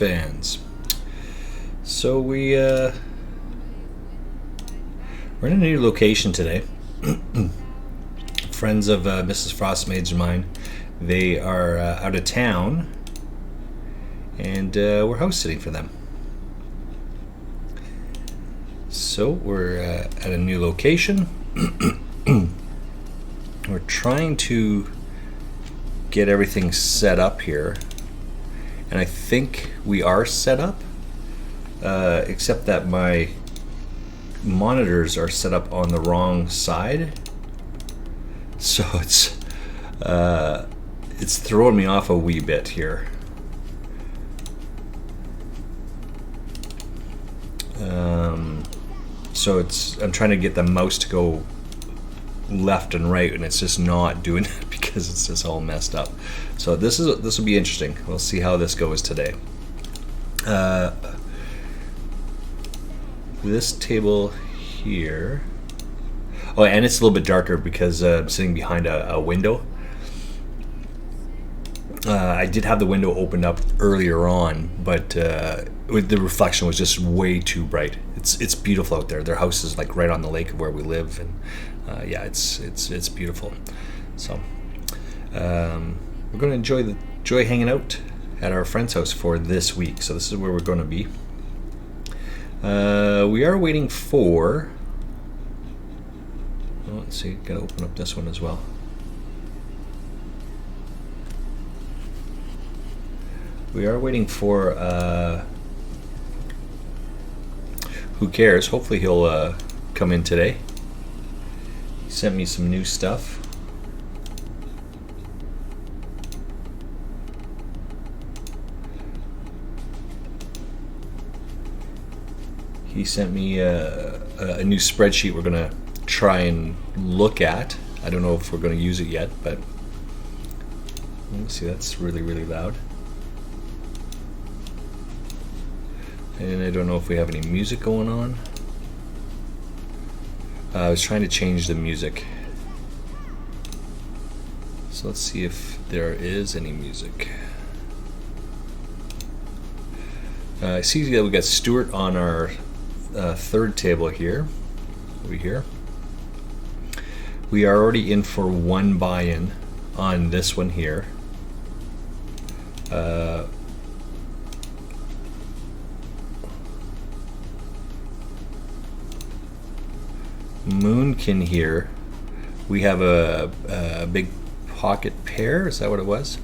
Bands. So we're in a new location today. Friends of Mrs. Frostmaid's and mine. They are out of town, and we're house sitting for them. So we're at a new location. We're trying to get everything set up here, and I think we are set up, except that my monitors are set up on the wrong side, so it's throwing me off a wee bit here. So I'm trying to get the mouse to go left and right, and it's just not doing it because it's just all messed up. So this will be interesting. We'll see how this goes today. This table here. Oh, and it's a little bit darker because I'm sitting behind a window. I did have the window opened up earlier on, but the reflection was just way too bright. It's beautiful out there. Their house is like right on the lake of where we live, and yeah, it's beautiful. So we're going to enjoy hanging out at our friend's house for this week. So this is where we're going to be. We are waiting for. Oh, let's see. Got to open up this one as well. We are waiting for. Who cares? Hopefully he'll come in today. He sent me some new stuff. He sent me a new spreadsheet we're going to try and look at. I don't know if we're going to use it yet, but let's see, that's really, really loud. And I don't know if we have any music going on. I was trying to change the music. So let's see if there is any music. I see that we got Stuart on our third table here. Over here. We are already in for one buy-in on this one here. Moonkin here. We have a big pocket pair. Is that what it was?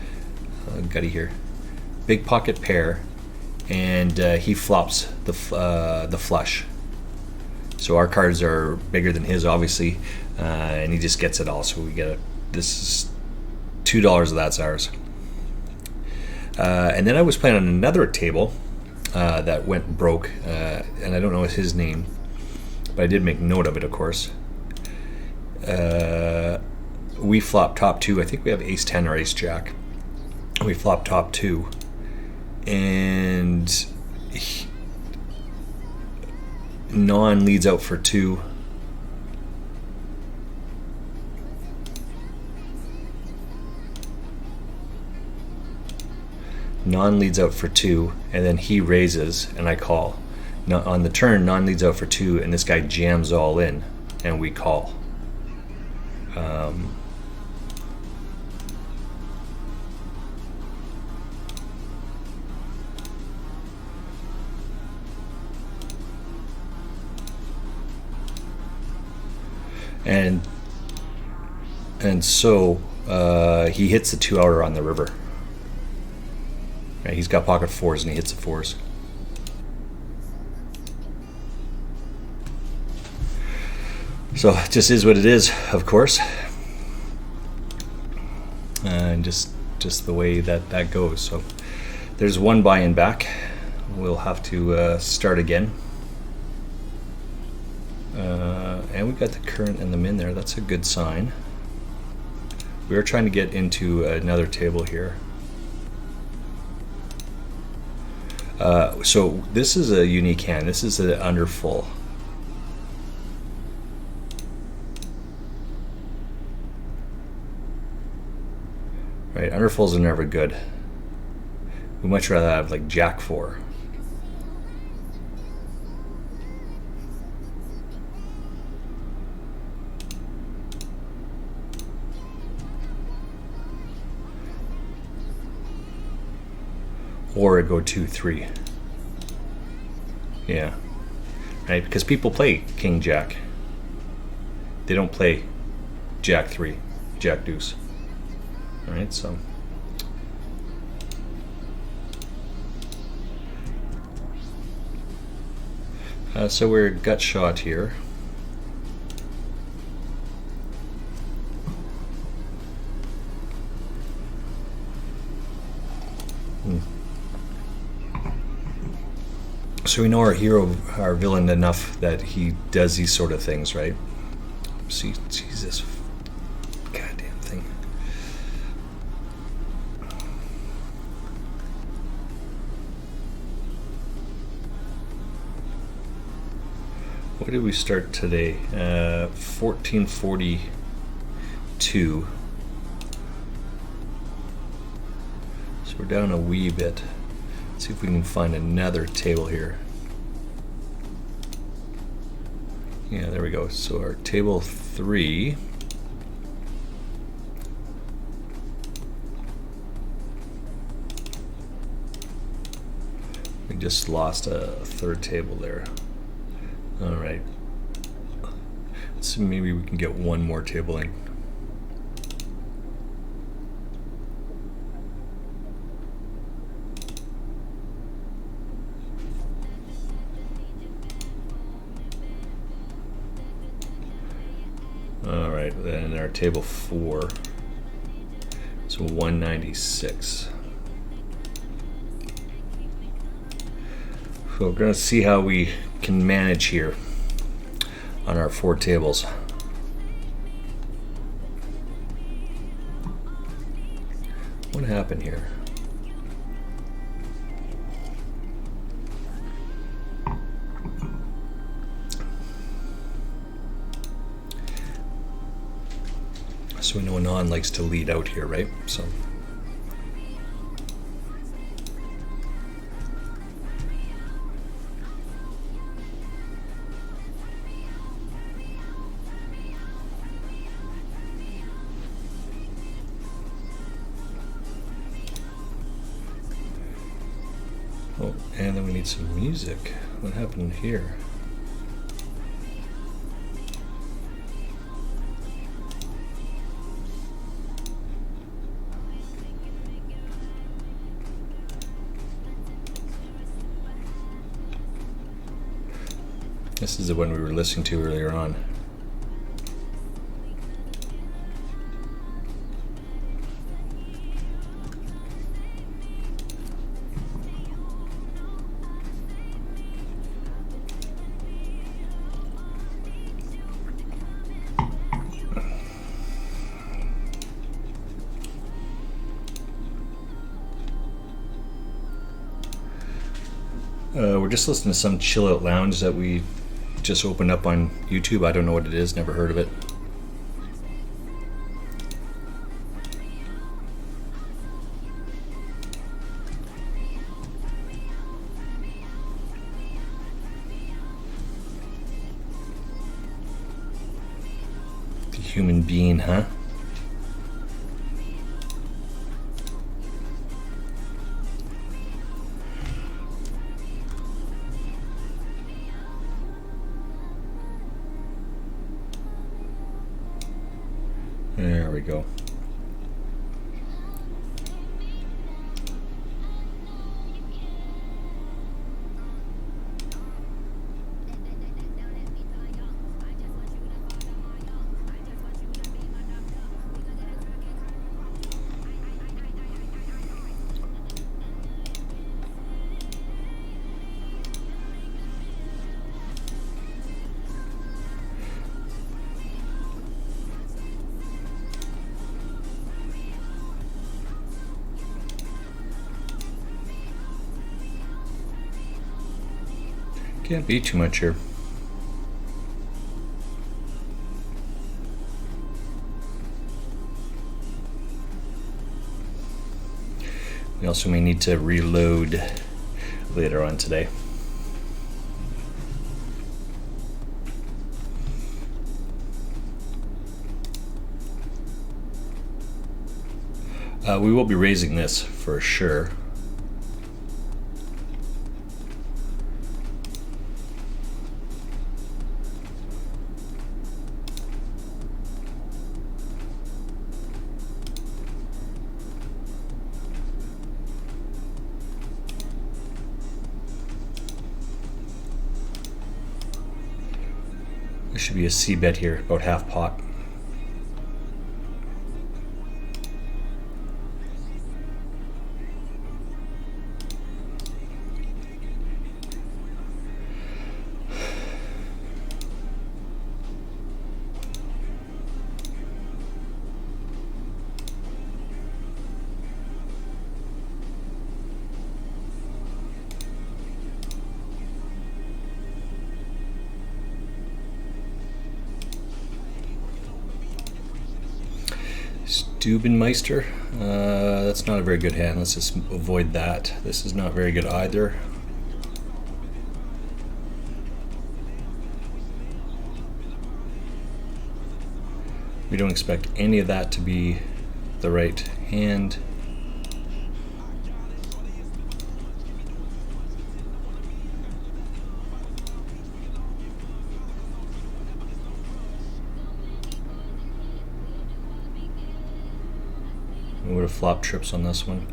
Gutty here. Big pocket pair, and he flops the flush. So our cards are bigger than his, obviously, and he just gets it all. So we get this is $2 of that's ours. And then I was playing on another table that went broke, and I don't know his name, but I did make note of it, of course. We flop top two. I think we have ace 10 or ace jack. We flop top two, and non leads out for two. Non leads out for two, and then he raises, and I call. Now, on the turn, non leads out for two, and this guy jams all in, and we call. And so he hits the 2-outer on the river. Right, he's got pocket fours, and he hits the fours. So it just is what it is, of course, and just the way that goes. So there's one buy-in back. We'll have to start again, and we got the current and the min there. That's a good sign. We are trying to get into another table here. So this is a unique hand. This is an under full. Right, underfulls are never good. We'd much rather have like Jack 4. Or go 2-3. Yeah. Right? Because people play King Jack. They don't play Jack 3, Jack Deuce. Alright, so. So we're gut shot here. So we know our hero, our villain enough that he does these sort of things, right? See, Jesus, goddamn thing. What did we start today? 1442. So we're down a wee bit. Let's see if we can find another table here. Yeah, there we go. So our table 3. We just lost a third table there. All right. Let's see, maybe we can get one more table in. All right, then our table 4. So 196. So we're going to see how we can manage here on our 4 tables. What happened here? So we know Non likes to lead out here, right? So. Oh, and then we need some music. What happened here? This is the one we were listening to earlier on. We're just listening to some chill out lounge that we just opened up on YouTube. I don't know what it is, never heard of it. The human being, huh? There we go. Can't be too much here. We also may need to reload later on today. We will be raising this for sure. There should be a C bet here, about half pot. Stubenmeister, that's not a very good hand. Let's just avoid that. This is not very good either. We don't expect any of that to be the right hand. We would have flopped trips on this one.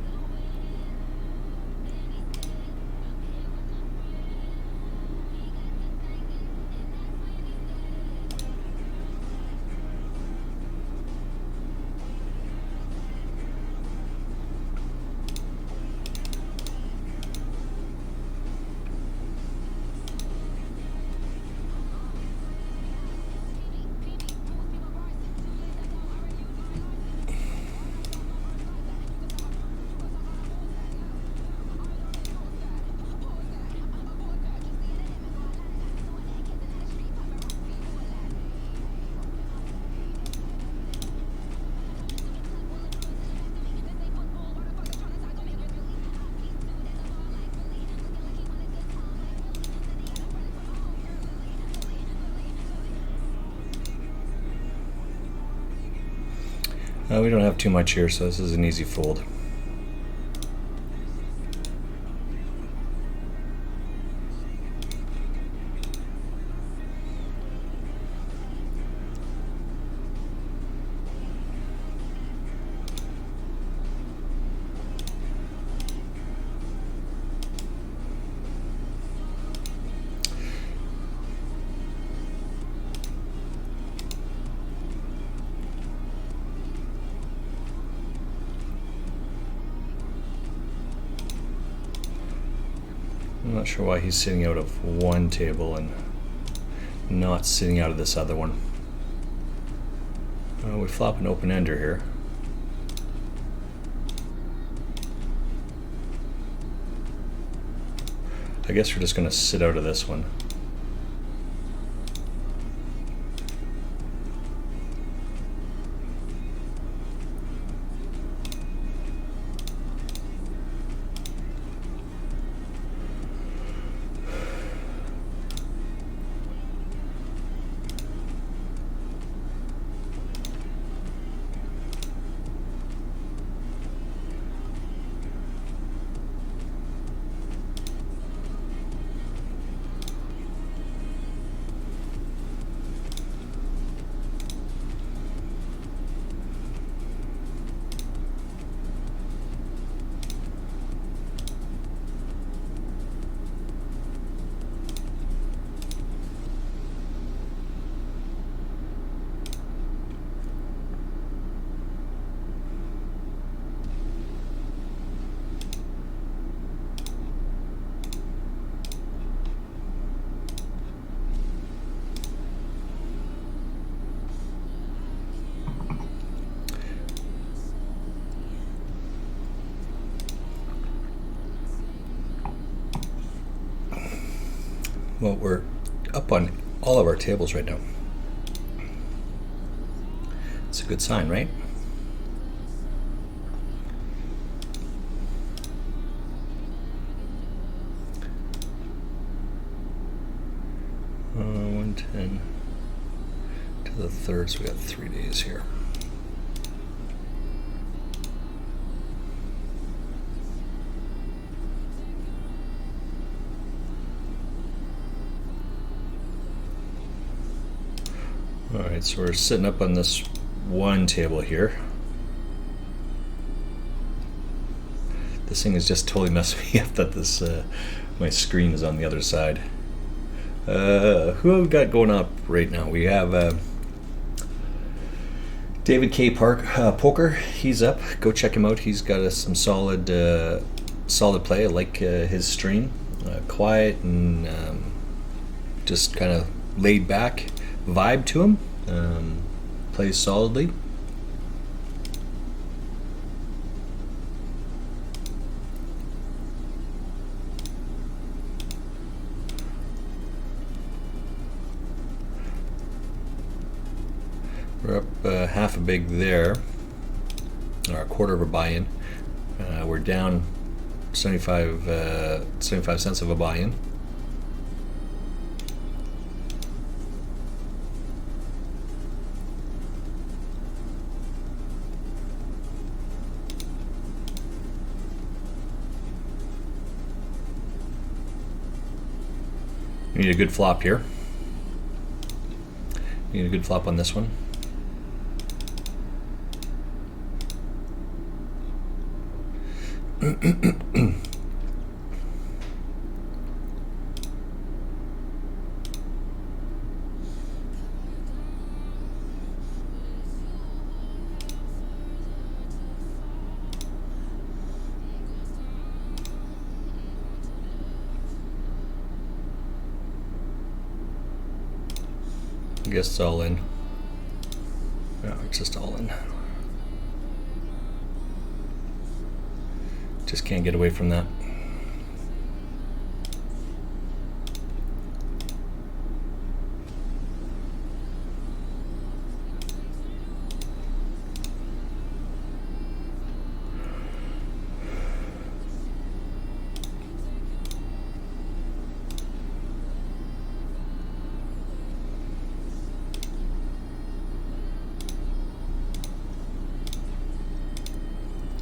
We don't have too much here, so this is an easy fold. I'm not sure why he's sitting out of one table and not sitting out of this other one. We flop an open ender here. I guess we're just going to sit out of this one. Well, we're up on all of our tables right now. It's a good sign, right? 110 to the 3rd, so we got 3 days here. Alright, so we're sitting up on this one table here. This thing is just totally messing me up that this my screen is on the other side. Who have we got going up right now? We have David K. Poker. He's up. Go check him out. He's got some solid play. I like his stream. Quiet and just kind of laid back vibe to him. Plays solidly. We're up half a big there, or a quarter of a buy-in. We're down 75 cents of a buy-in. We need a good flop here. We need a good flop on this one. I guess it's all in. No, it's just all in. Just can't get away from that.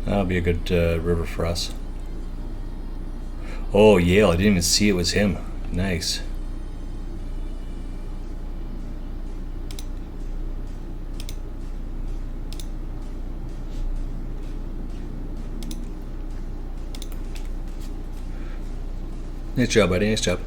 That'll be a good river for us. Oh, Yale, I didn't even see it was him. Nice. Nice job, buddy. Nice job.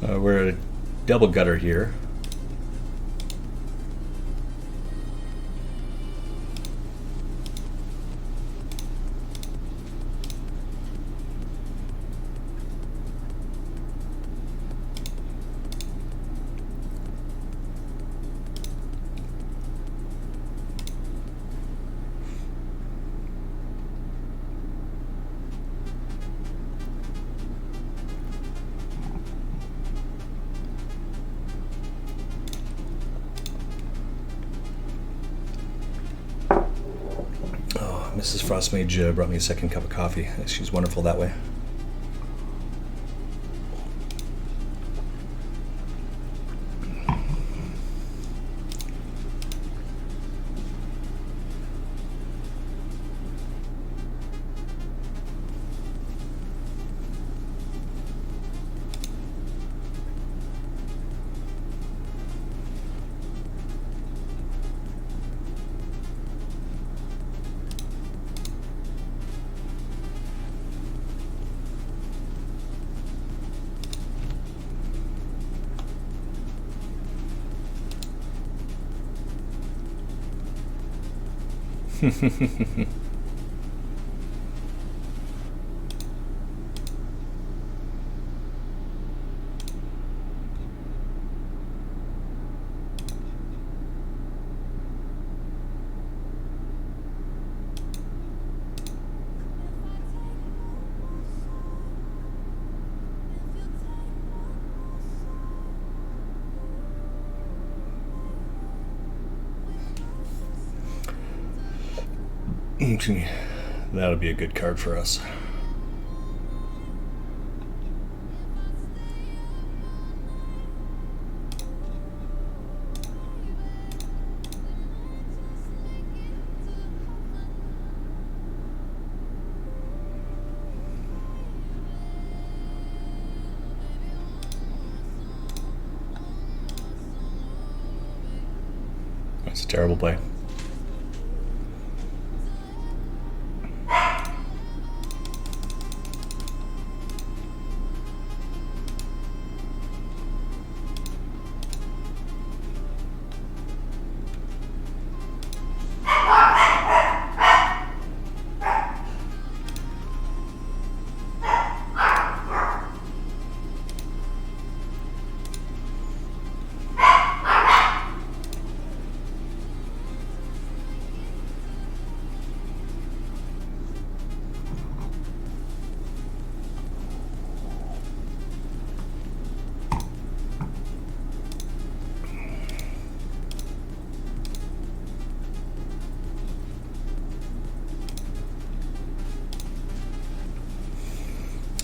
We're at a double gutter here. Mrs. Frostmage brought me a second cup of coffee. She's wonderful that way. That'll be a good card for us. That's a terrible play.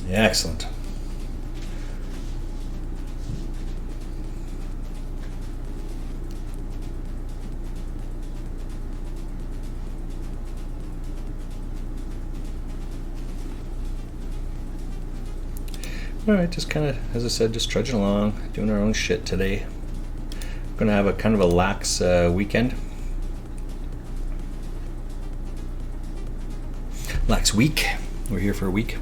Excellent. Alright, just kind of, as I said, just trudging along, doing our own shit today. We're going to have a kind of a lax weekend. Lax week. We're here for a week.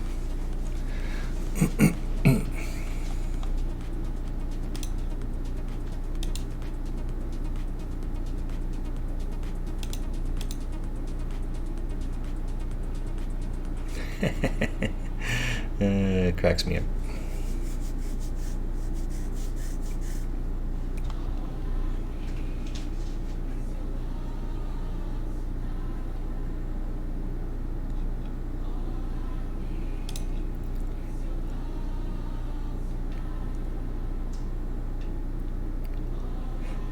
It cracks me up.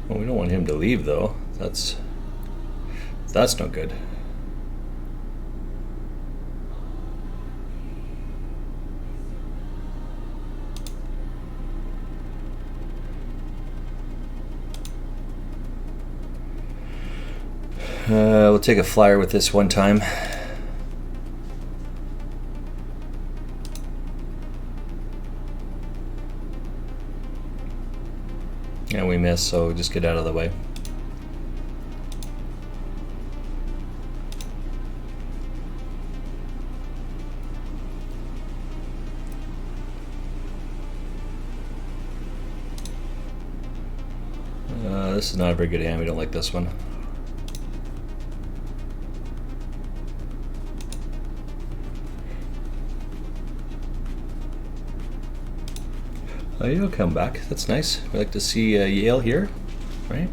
Well, we don't want him to leave, though. That's no good. We'll take a flyer with this one time. And we miss, so just get out of the way. This is not a very good hand. We don't like this one. Oh, you'll come back. That's nice. We like to see Yale here, right?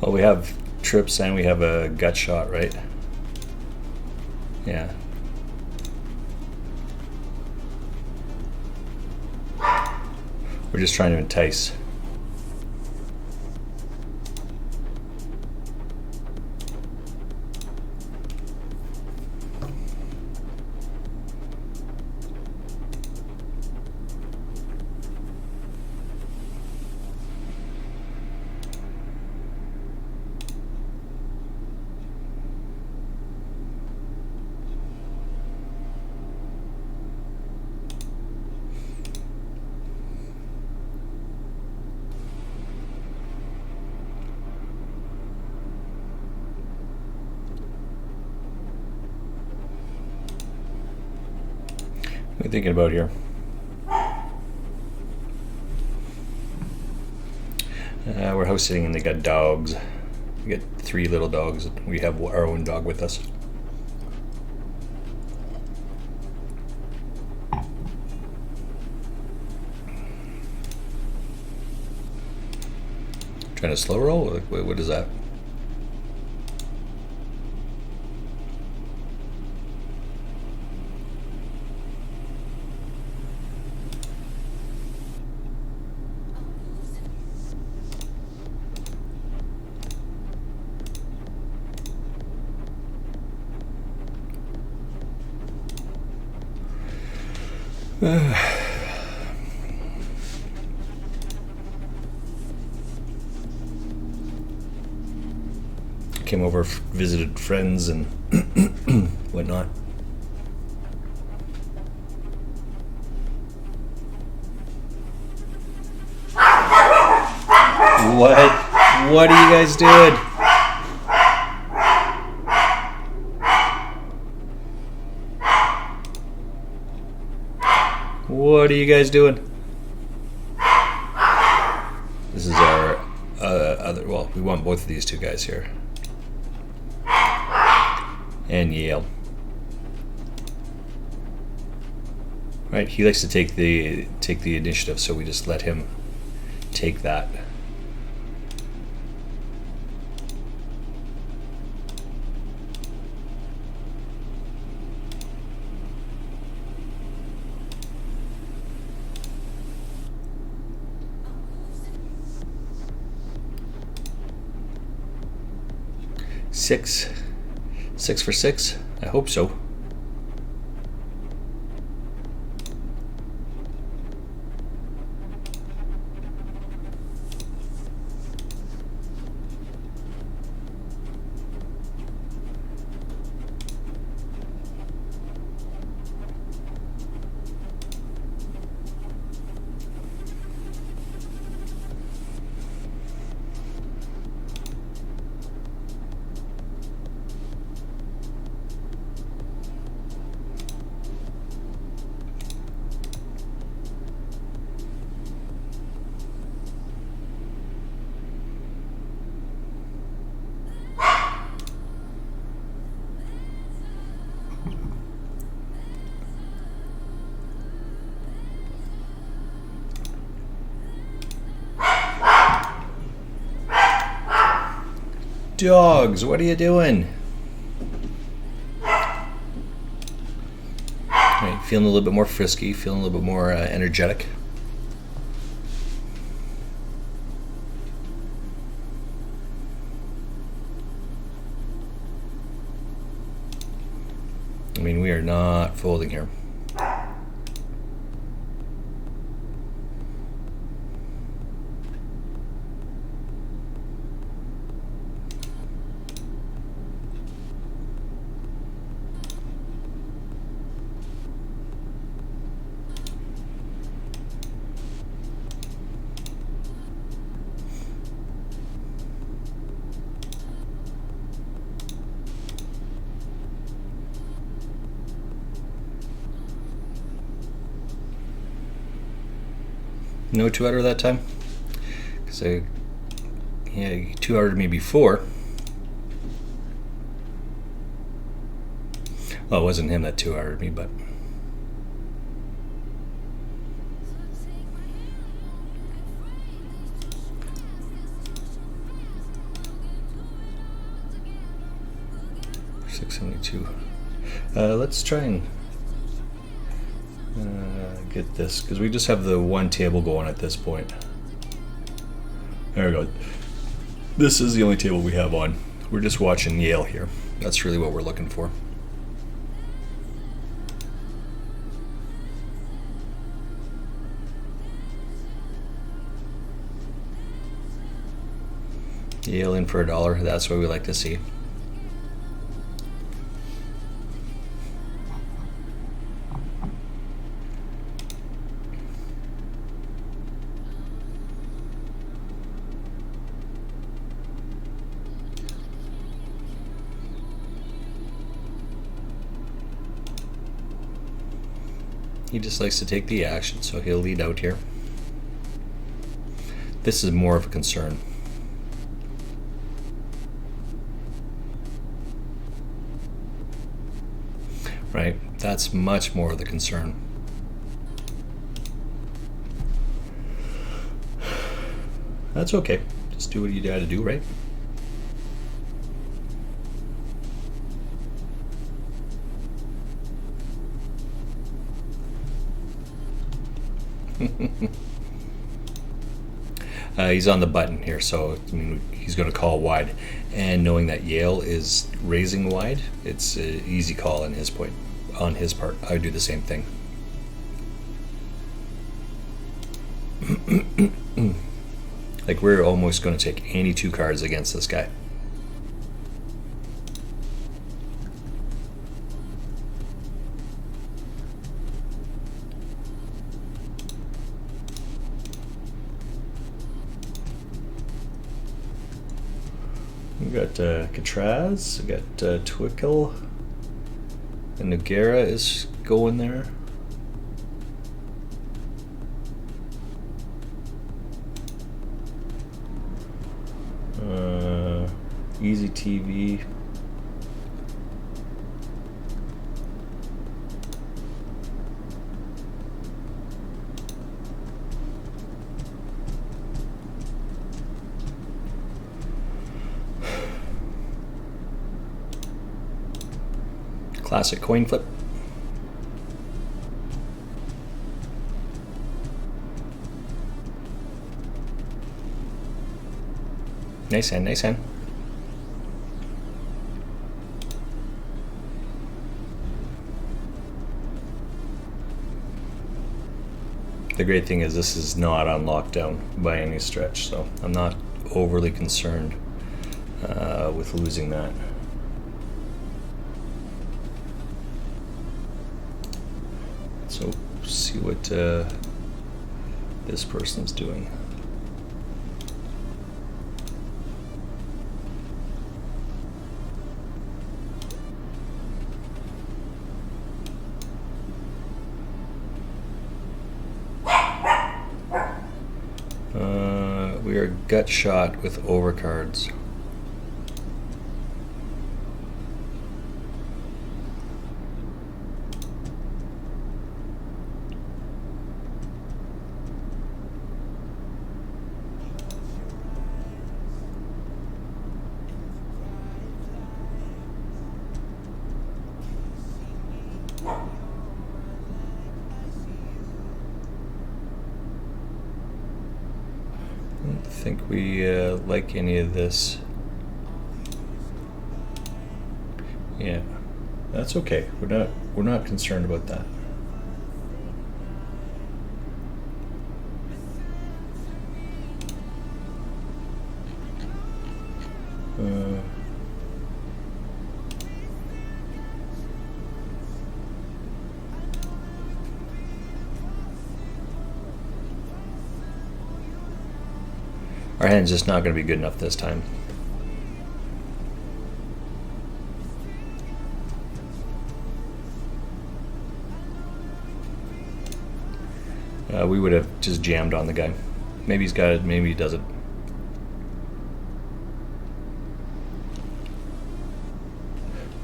Well, we have trips and we have a gut shot, right? Yeah. We're just trying to entice. thinking about here? We're house sitting and they got dogs. We got 3 little dogs. We have our own dog with us. Trying to slow roll? What is that? Came over, visited friends and whatnot. What are you guys doing? What are you guys doing? This is our other, well, we want both of these 2 guys here. And Yale. Right, he likes to take the initiative, so we just let him take that. Six for 6? I hope so. Dogs, what are you doing? Right, feeling a little bit more frisky, feeling a little bit more energetic. I mean, we are not folding here. No 2-outer that time? Because you 2-outered me before. Well, it wasn't him that 2-outered me, but... $672. Let's try and get this, because we just have the 1 table going at this point. There we go. This is the only table we have on. We're just watching Yale here. That's really what we're looking for. Yale in for $1. That's what we like to see. He just likes to take the action, so he'll lead out here. This is more of a concern. Right? That's much more of the concern. That's okay. Just do what you gotta do, right? He's on the button here, so I mean, he's going to call wide. And knowing that Yale is raising wide, it's an easy call on his part. I would do the same thing. Like, we're almost going to take any two cards against this guy. We got Katraz, we got Twickel, and Noguera is going there. Easy TV. Classic coin flip. Nice hand, nice hand. The great thing is this is not on lockdown by any stretch, so I'm not overly concerned with losing that. So see what this person's doing. We are gut shot with overcards. I don't think we like any of this. Yeah, that's okay. We're not concerned about that. Our hand's just not going to be good enough this time. We would have just jammed on the guy. Maybe he's got it, maybe he doesn't.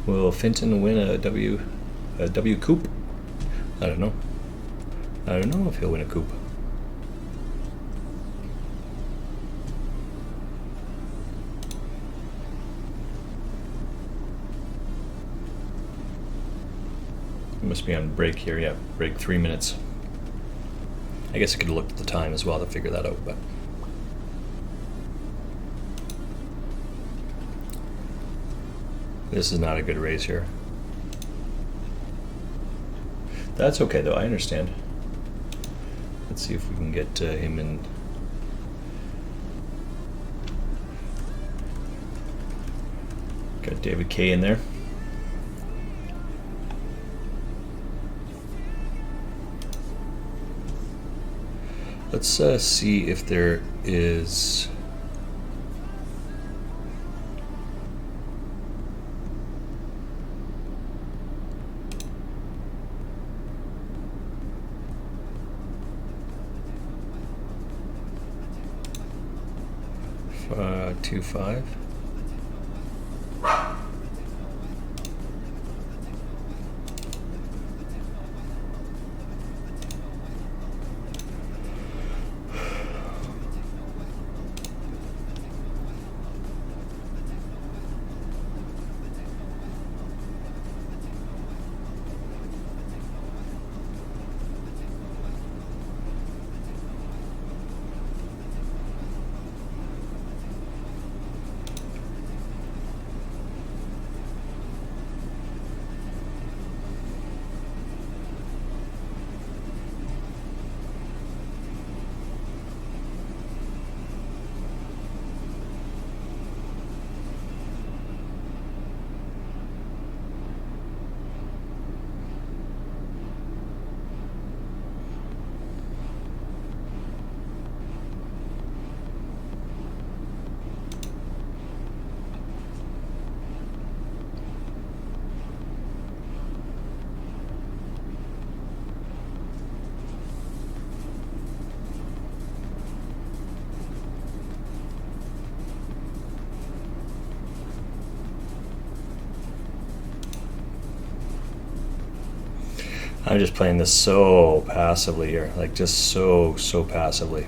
Will Finton win a W coupe? I don't know. I don't know if he'll win a coupe. Must be on break here. Yeah, break 3 minutes. I guess I could have looked at the time as well to figure that out, but this is not a good raise here. That's okay though, I understand. Let's see if we can get him in. Got David K in there. Let's see if there is 2.25. I'm just playing this so passively here, like just so passively.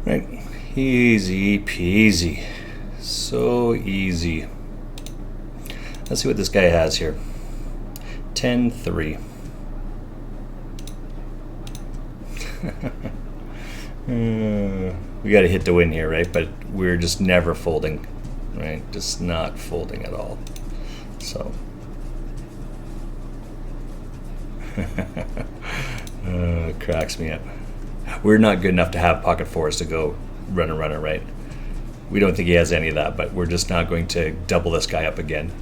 Right, easy peasy, so easy. Let's see what this guy has here. 10-3. We got to hit the win here, right? But we're just never folding, right? Just not folding at all. So, it cracks me up. We're not good enough to have pocket fours to go runner, right? We don't think he has any of that, but we're just not going to double this guy up again.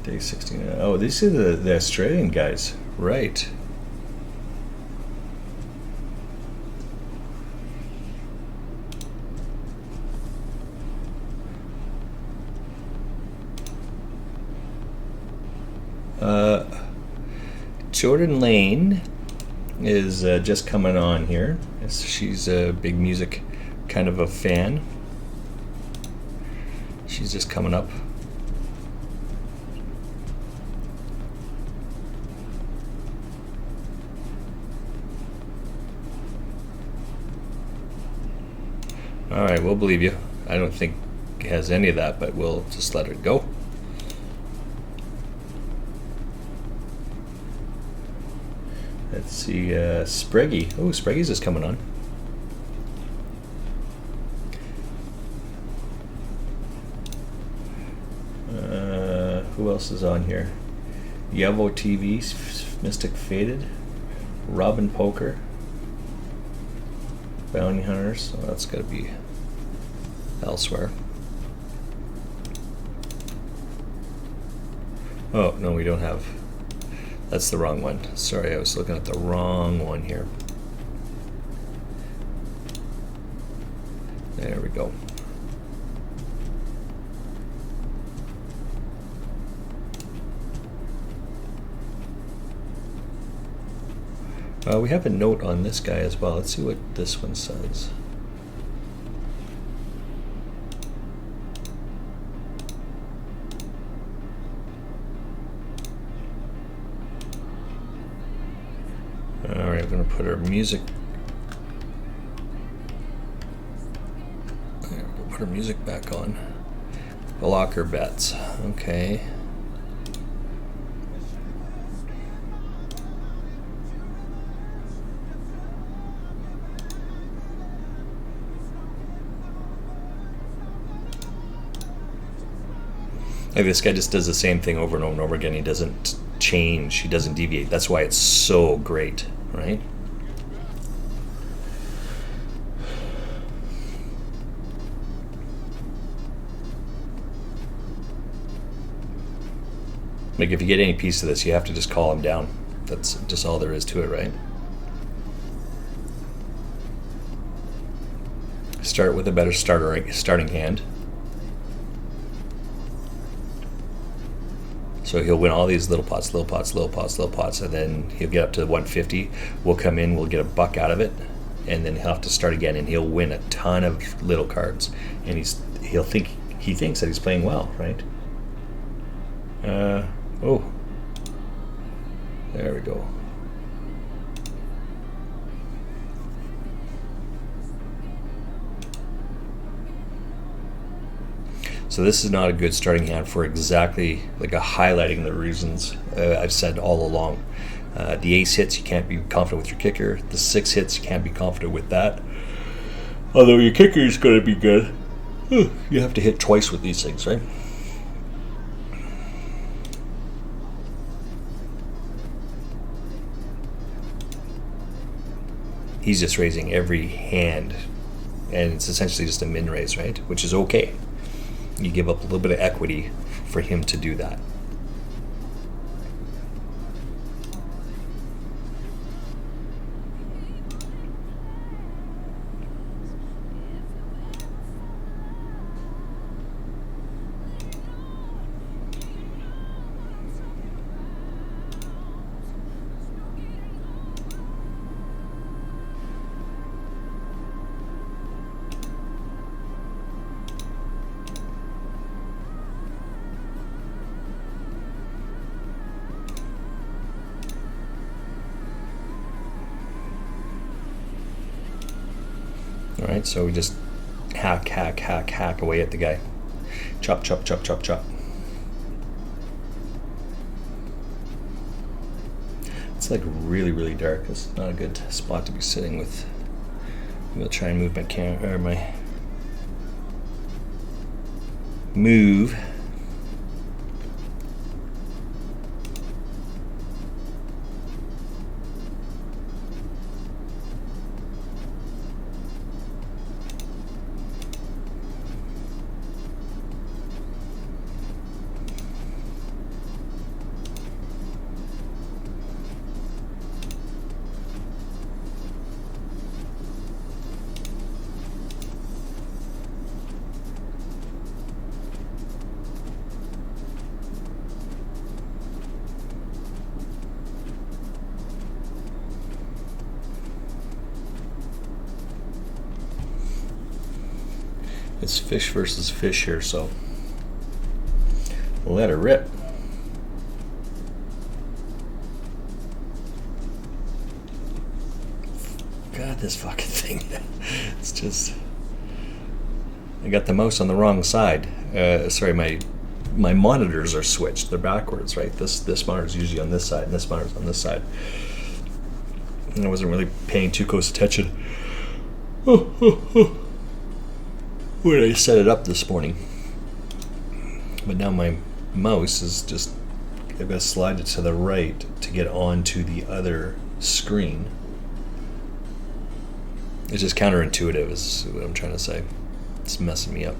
Day 16. Oh, these are the Australian guys, right? Jordan Lane is just coming on here. She's a big music kind of a fan. She's just coming up. All right, we'll believe you. I don't think it has any of that, but we'll just let it go. Let's see, Spreggy. Oh, Spreggy's just coming on. Who else is on here? Yevo TV, Mystic Faded, Robin Poker, Bounty Hunters. Oh, that's got to be elsewhere. Oh, no, we don't have. That's the wrong one. Sorry, I was looking at the wrong one here. There we go. We have a note on this guy as well. Let's see what this one says. Alright, we're going to put our music. We'll put our music back on. Blocker bets. Okay. Like this guy just does the same thing over and over and over again. He doesn't change. He doesn't deviate. That's why it's so great, right? Like if you get any piece of this, you have to just call him down. That's just all there is to it, right? Start with a better starting hand. So he'll win all these little pots, and then he'll get up to 150. We'll come in, we'll get a buck out of it, and then he'll have to start again, and he'll win a ton of little cards. And he thinks that he's playing well, right? Oh, there we go. So this is not a good starting hand for exactly like highlighting the reasons I've said all along. The ace hits, you can't be confident with your kicker. The 6 hits, you can't be confident with that. Although your kicker is going to be good. You have to hit twice with these things, right? He's just raising every hand, and it's essentially just a min raise, right? Which is okay. You give up a little bit of equity for him to do that. Alright, so we just hack away at the guy. Chop, chop, chop, chop, chop. It's like really, really dark. It's not a good spot to be sitting with. I'm gonna try and move my camera, or my move. It's fish versus fish here, so let her rip. God, this fucking thing. It's just... I got the mouse on the wrong side. Sorry, my monitors are switched. They're backwards, right? This monitor's usually on this side, and this monitor's on this side. And I wasn't really paying too close attention when I set it up this morning. But now my mouse is just... I've got to slide it to the right to get onto the other screen. It's just counterintuitive is what I'm trying to say. It's messing me up.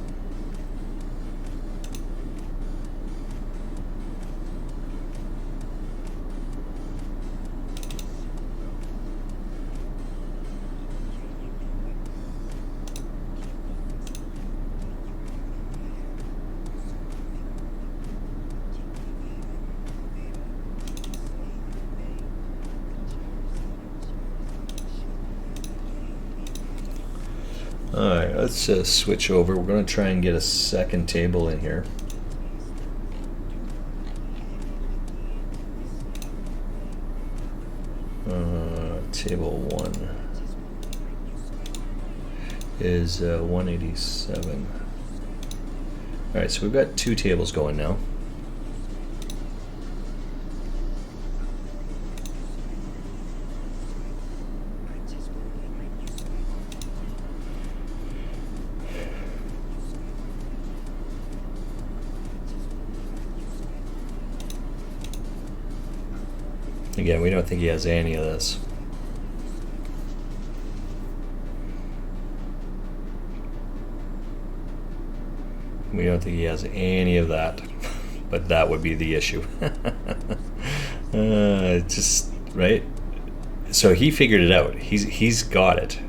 Alright, let's switch over. We're going to try and get a second table in here. Table 1 is 187. Alright, so we've got 2 tables going now. Again, we don't think he has any of this. We don't think he has any of that. but that would be the issue. Just right. So he figured it out. He's got it.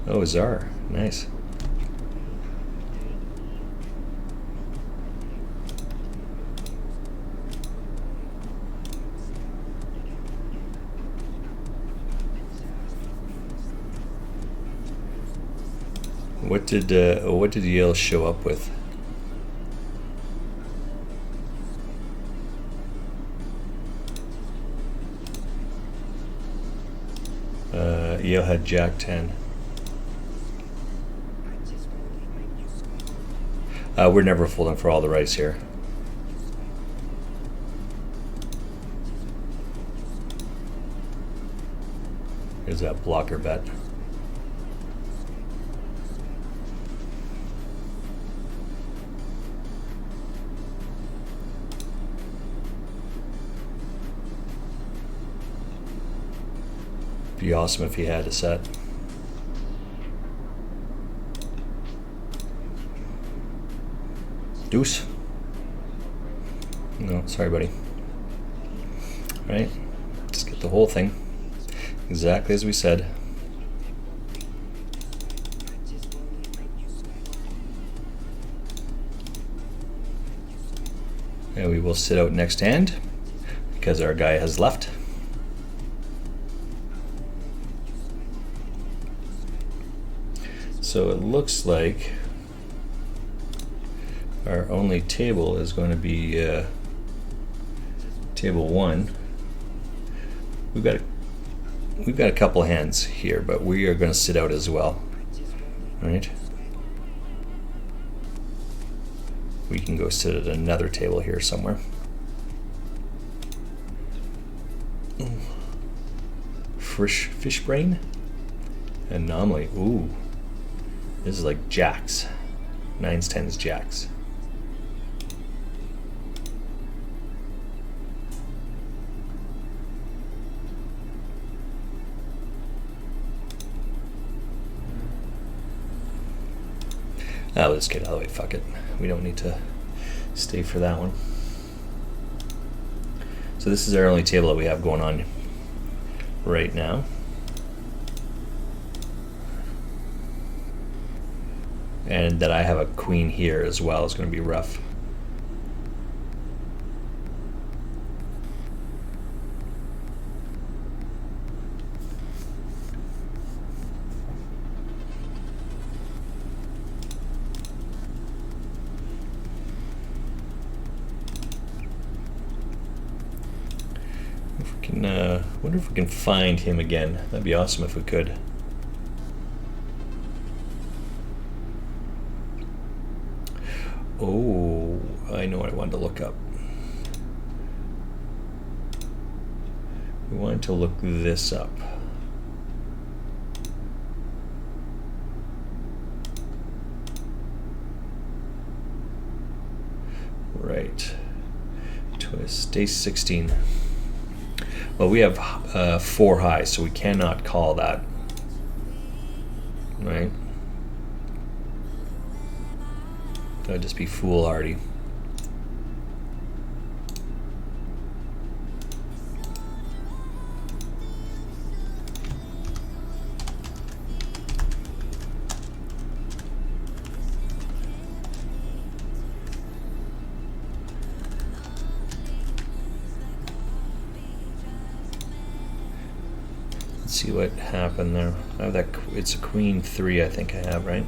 Oh, Czar, nice. What did Yale show up with? Yale had Jack 10. We're never folding for all the rice here. Here's that blocker bet. Be awesome if he had a set. Deuce. No, sorry, buddy. All right, just get the whole thing exactly as we said. And we will sit out next hand because our guy has left. So it looks like our only table is going to be table 1. We've got a couple hands here, but we are going to sit out as well. All right. We can go sit at another table here somewhere. Fish brain? Anomaly. Ooh. This is like jacks. 9s, 10s, jacks. Oh, let's get out of the way. Fuck it. We don't need to stay for that one. So this is our only table that we have going on right now. And that I have a queen here as well is going to be rough. If we can, wonder if we can find him again. That'd be awesome if we could. Oh, I know what I wanted to look up. We wanted to look this up. Right. Twist. Day 16. Well, we have 4 high, so we cannot call that. Right? That'd just be foolhardy. Let's see what happened there. I have that. It's a queen 3, I think I have, right?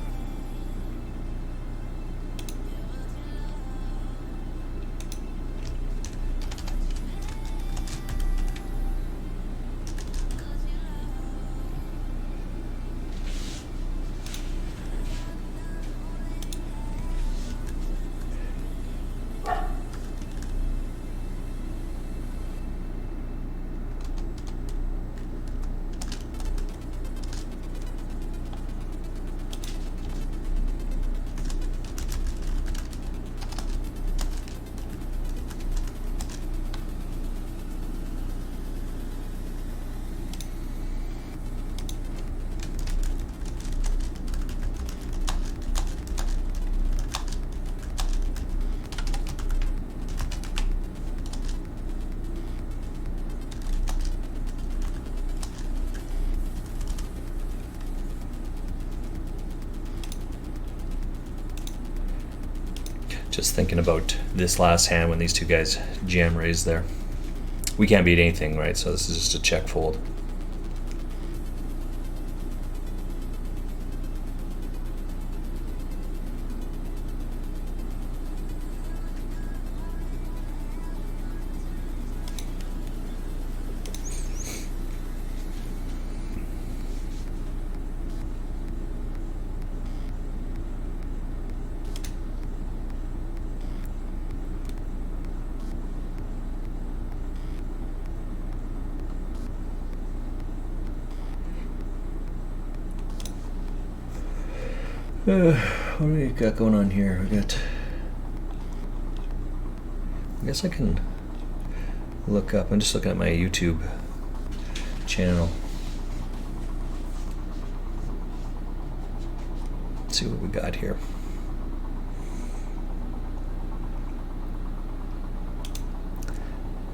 Just thinking about this last hand when these two guys jam raised there. We can't beat anything, right? So this is just a check fold. What do we got going on here? I guess I can look up. I'm just looking at my YouTube channel. Let's see what we got here.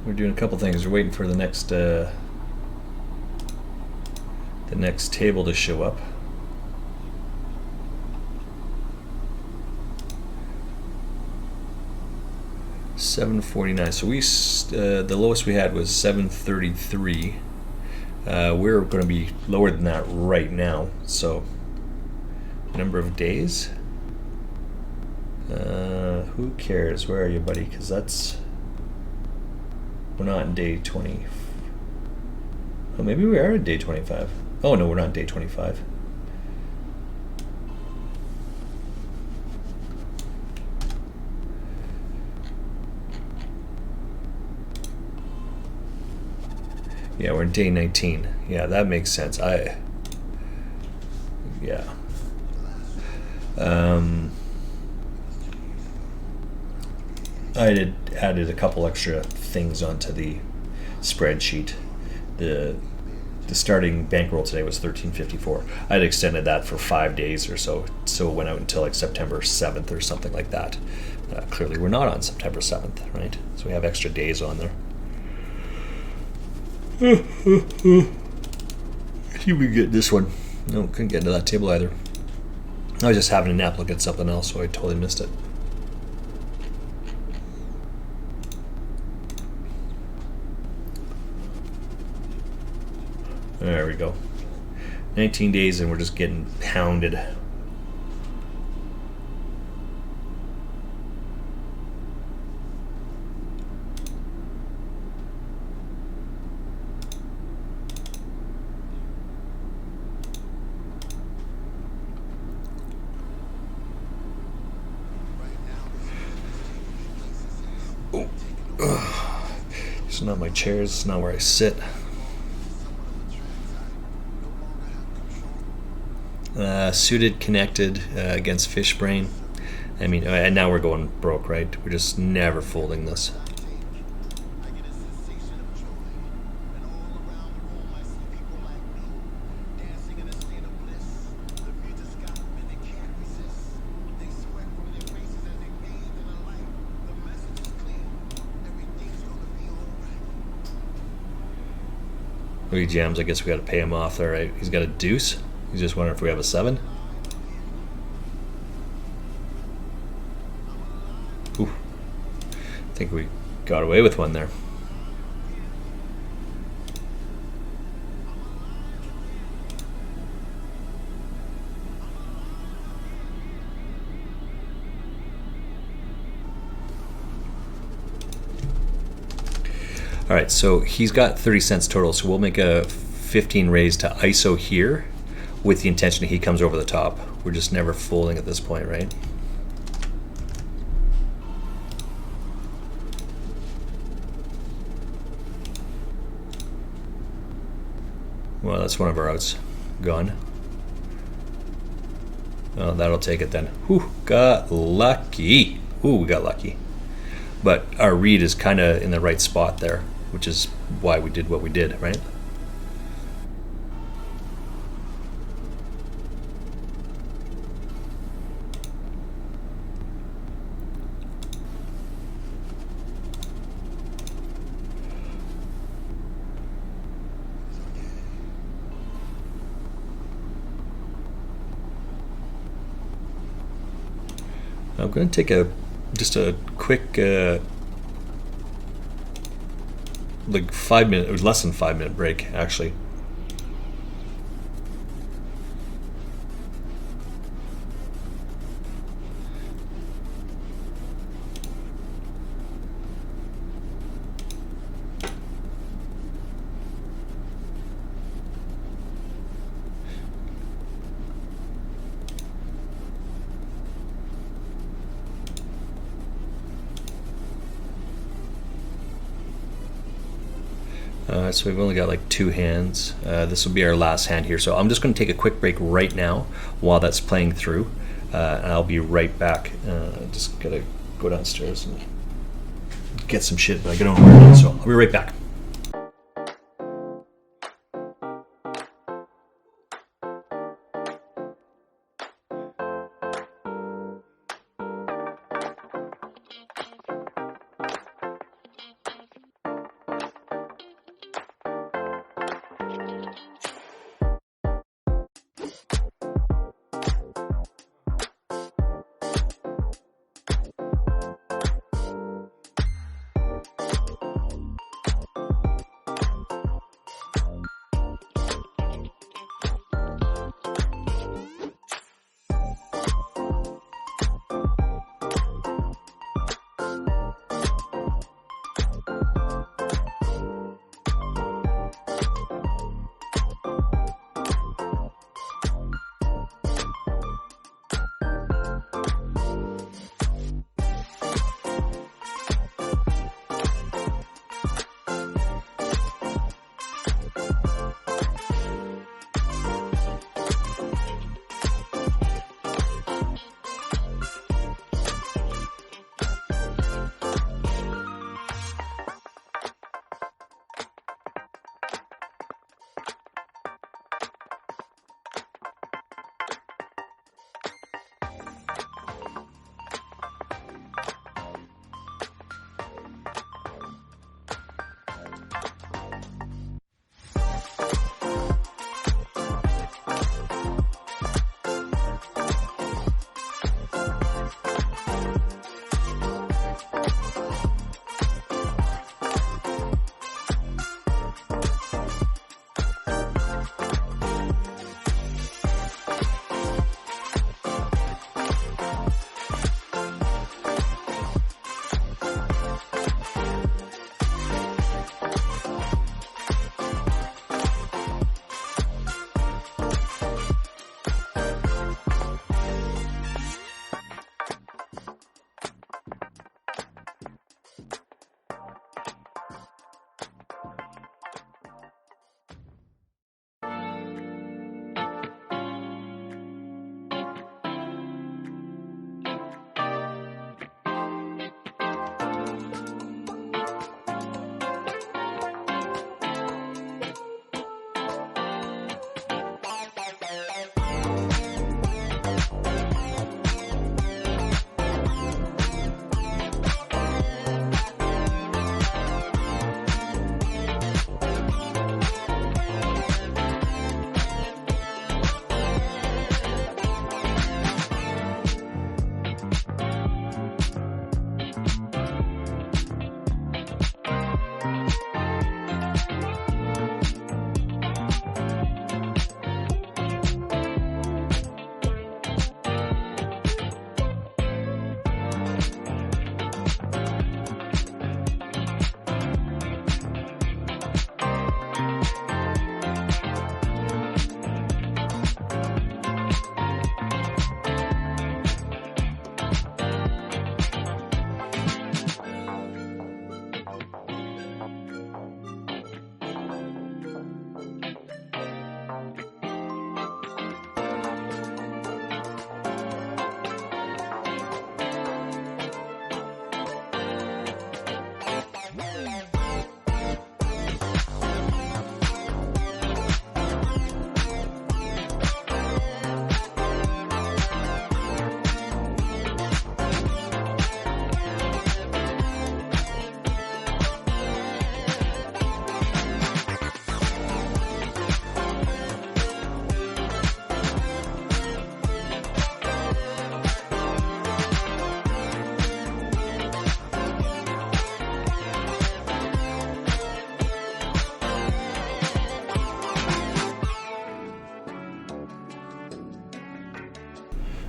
We're doing a couple things. We're waiting for the next table to show up. 749. So we the lowest we had was 733. We're going to be lower than that right now. So number of days. Who cares? Where are you, buddy? Because we're not in day 20. Oh, maybe we are at day 25. Oh no, we're not in day 25. Yeah, we're in day 19. Yeah, that makes sense. Yeah. I added a couple extra things onto the spreadsheet. The starting bankroll today was 1354. I'd extended that for 5 days or so it went out until like September 7th or something like that. Clearly we're not on September 7th, right? So we have extra days on there. See if we can get this one. No, couldn't get into that table either. I was just having a nap looking at something else, so I totally missed it. There we go. 19 days and we're just getting pounded. It's not my chairs, it's not where I sit. Suited connected against Fishbrain. I mean, and now we're going broke, right? We're just never folding this. He jams, I guess we got to pay him off there, right? He's got a deuce. He's just wondering if we have a 7. Ooh. I think we got away with one there. All right, so he's got 30 cents total, so we'll make a 15 raise to ISO here with the intention that he comes over the top. We're just never folding at this point, right? Well, that's one of our outs gone. Oh, that'll take it then. Whew, got lucky. Ooh, we got lucky. But our read is kind of in the right spot there, which is why we did what we did, right? I'm going to take a just a quick, like 5 minute, it was less than 5 minute break actually. So we've only got like 2 hands. This will be our last hand here. So I'm just going to take a quick break right now while that's playing through. And I'll be right back. Just got to go downstairs and get some shit, but I don't know where it is. So I'll be right back.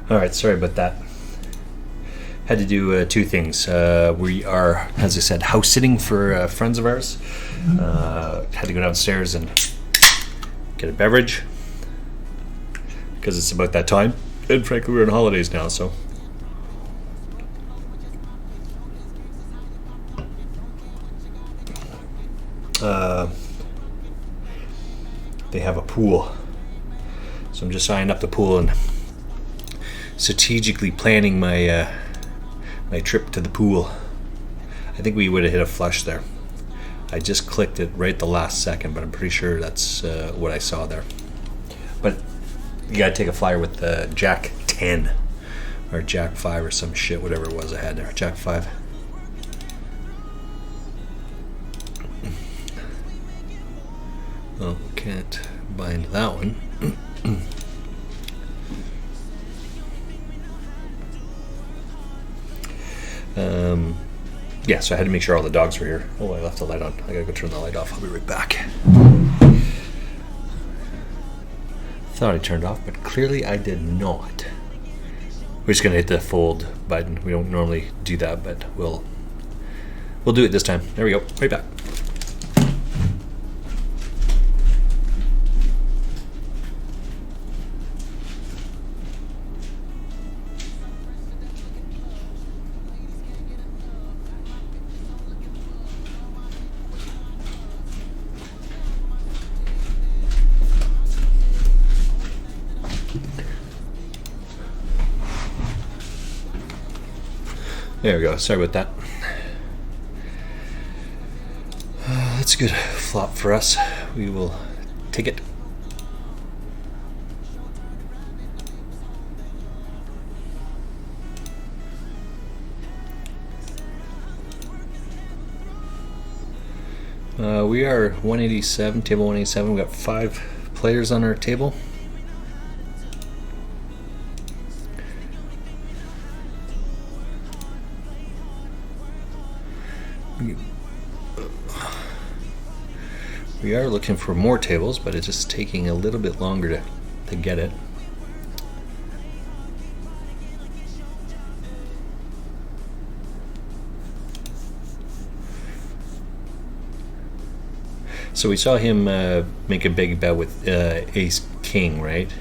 All right, sorry about that. Had to do two things. We are, as I said, house sitting for friends of ours. Had to go downstairs and get a beverage because it's about that time. And frankly, we're on holidays now, so. They have a pool. So I'm just eyeing up the pool and strategically planning my my trip to the pool. I think we would have hit a flush there. I just clicked it right at the last second, but I'm pretty sure that's what I saw there. But you gotta take a flyer with Jack 10 or Jack 5 or some shit, whatever it was I had there. Jack 5. Oh, can't bind that one. Yeah, so I had to make sure all the dogs were here. Oh, I left the light on. I gotta go turn the light off. I'll be right back. Thought I turned off, but clearly I did not. We're just gonna hit the fold button. We don't normally do that, but we'll do it this time. There we go. Right back. There we go. Sorry about that. That's a good flop for us. We will take it. We are 187, table 187. We've got 5 players on our table. We are looking for more tables, but it's just taking a little bit longer to get it. So we saw him make a big bet with Ace King, right?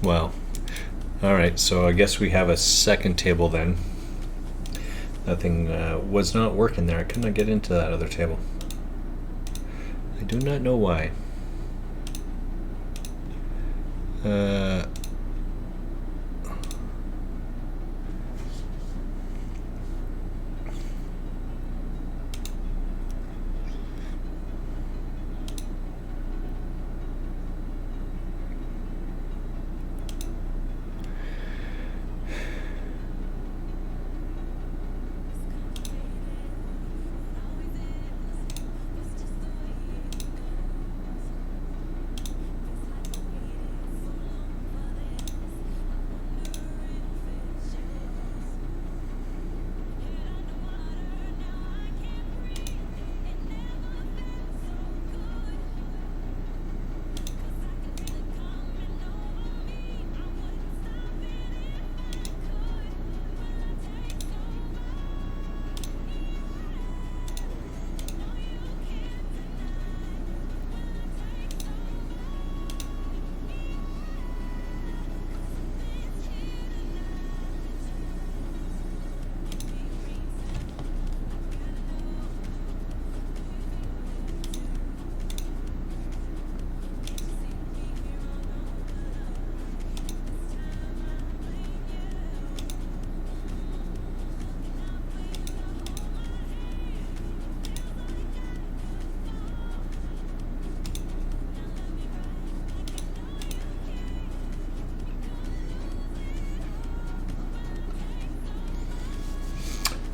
Wow. Alright, so I guess we have a second table then. Nothing was not working there. I could not get into that other table. I do not know why.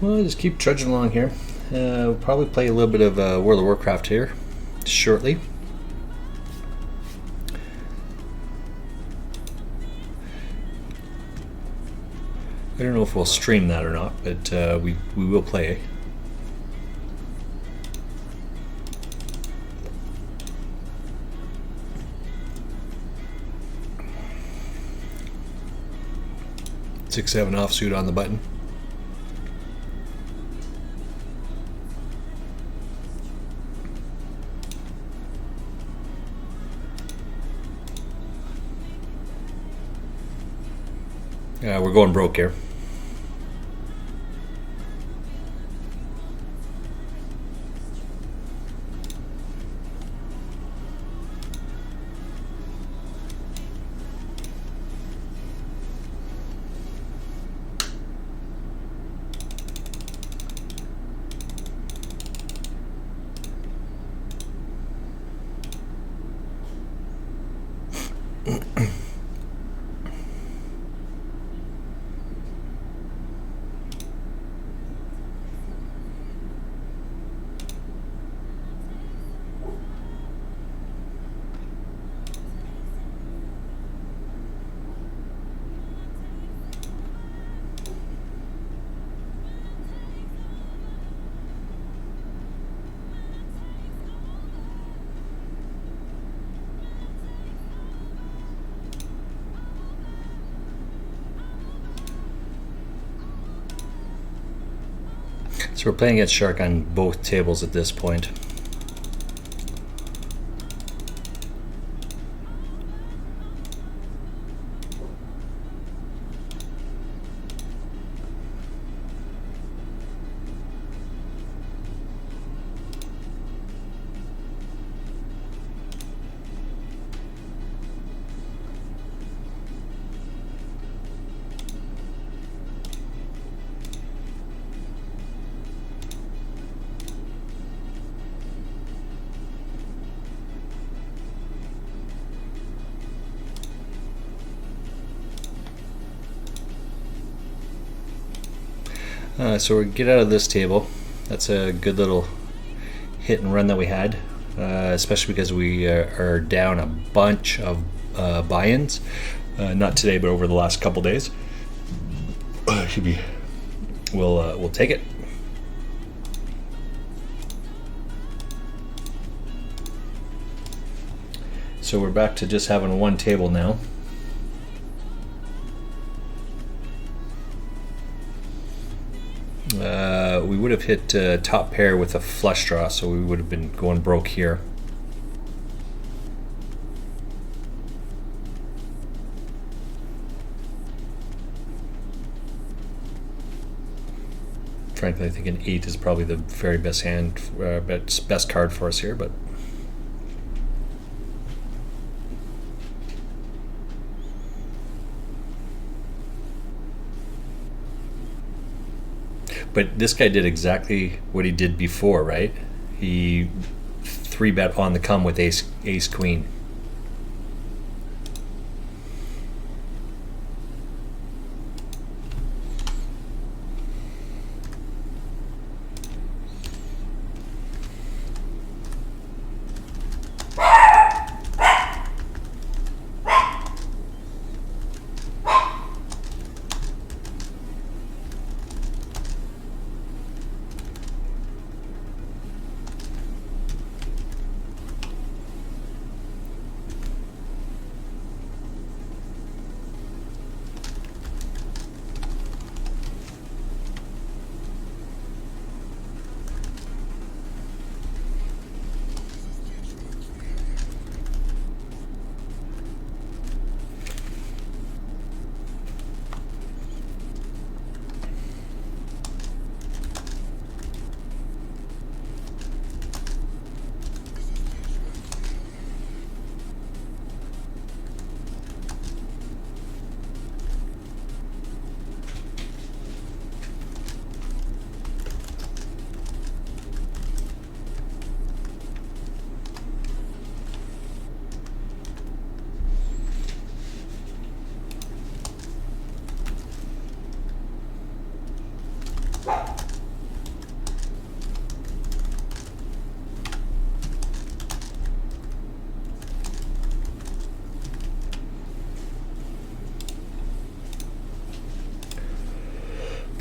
Well, just keep trudging along here. We'll probably play a little bit of World of Warcraft here shortly. I don't know if we'll stream that or not, but we will play. Six, seven offsuit on the button. We're going broke here. So we're playing against Shark on both tables at this point. So we get out of this table. That's a good little hit and run that we had, especially because we are down a bunch of buy-ins. Not today, but over the last couple days. Should be. We'll take it. So we're back to just having one table now. We would have hit top pair with a flush draw, so we would have been going broke here. Frankly, I think an 8 is probably the very best hand, best card for us here, but. But this guy did exactly what he did before, right? He 3-bet on the come with ace queen.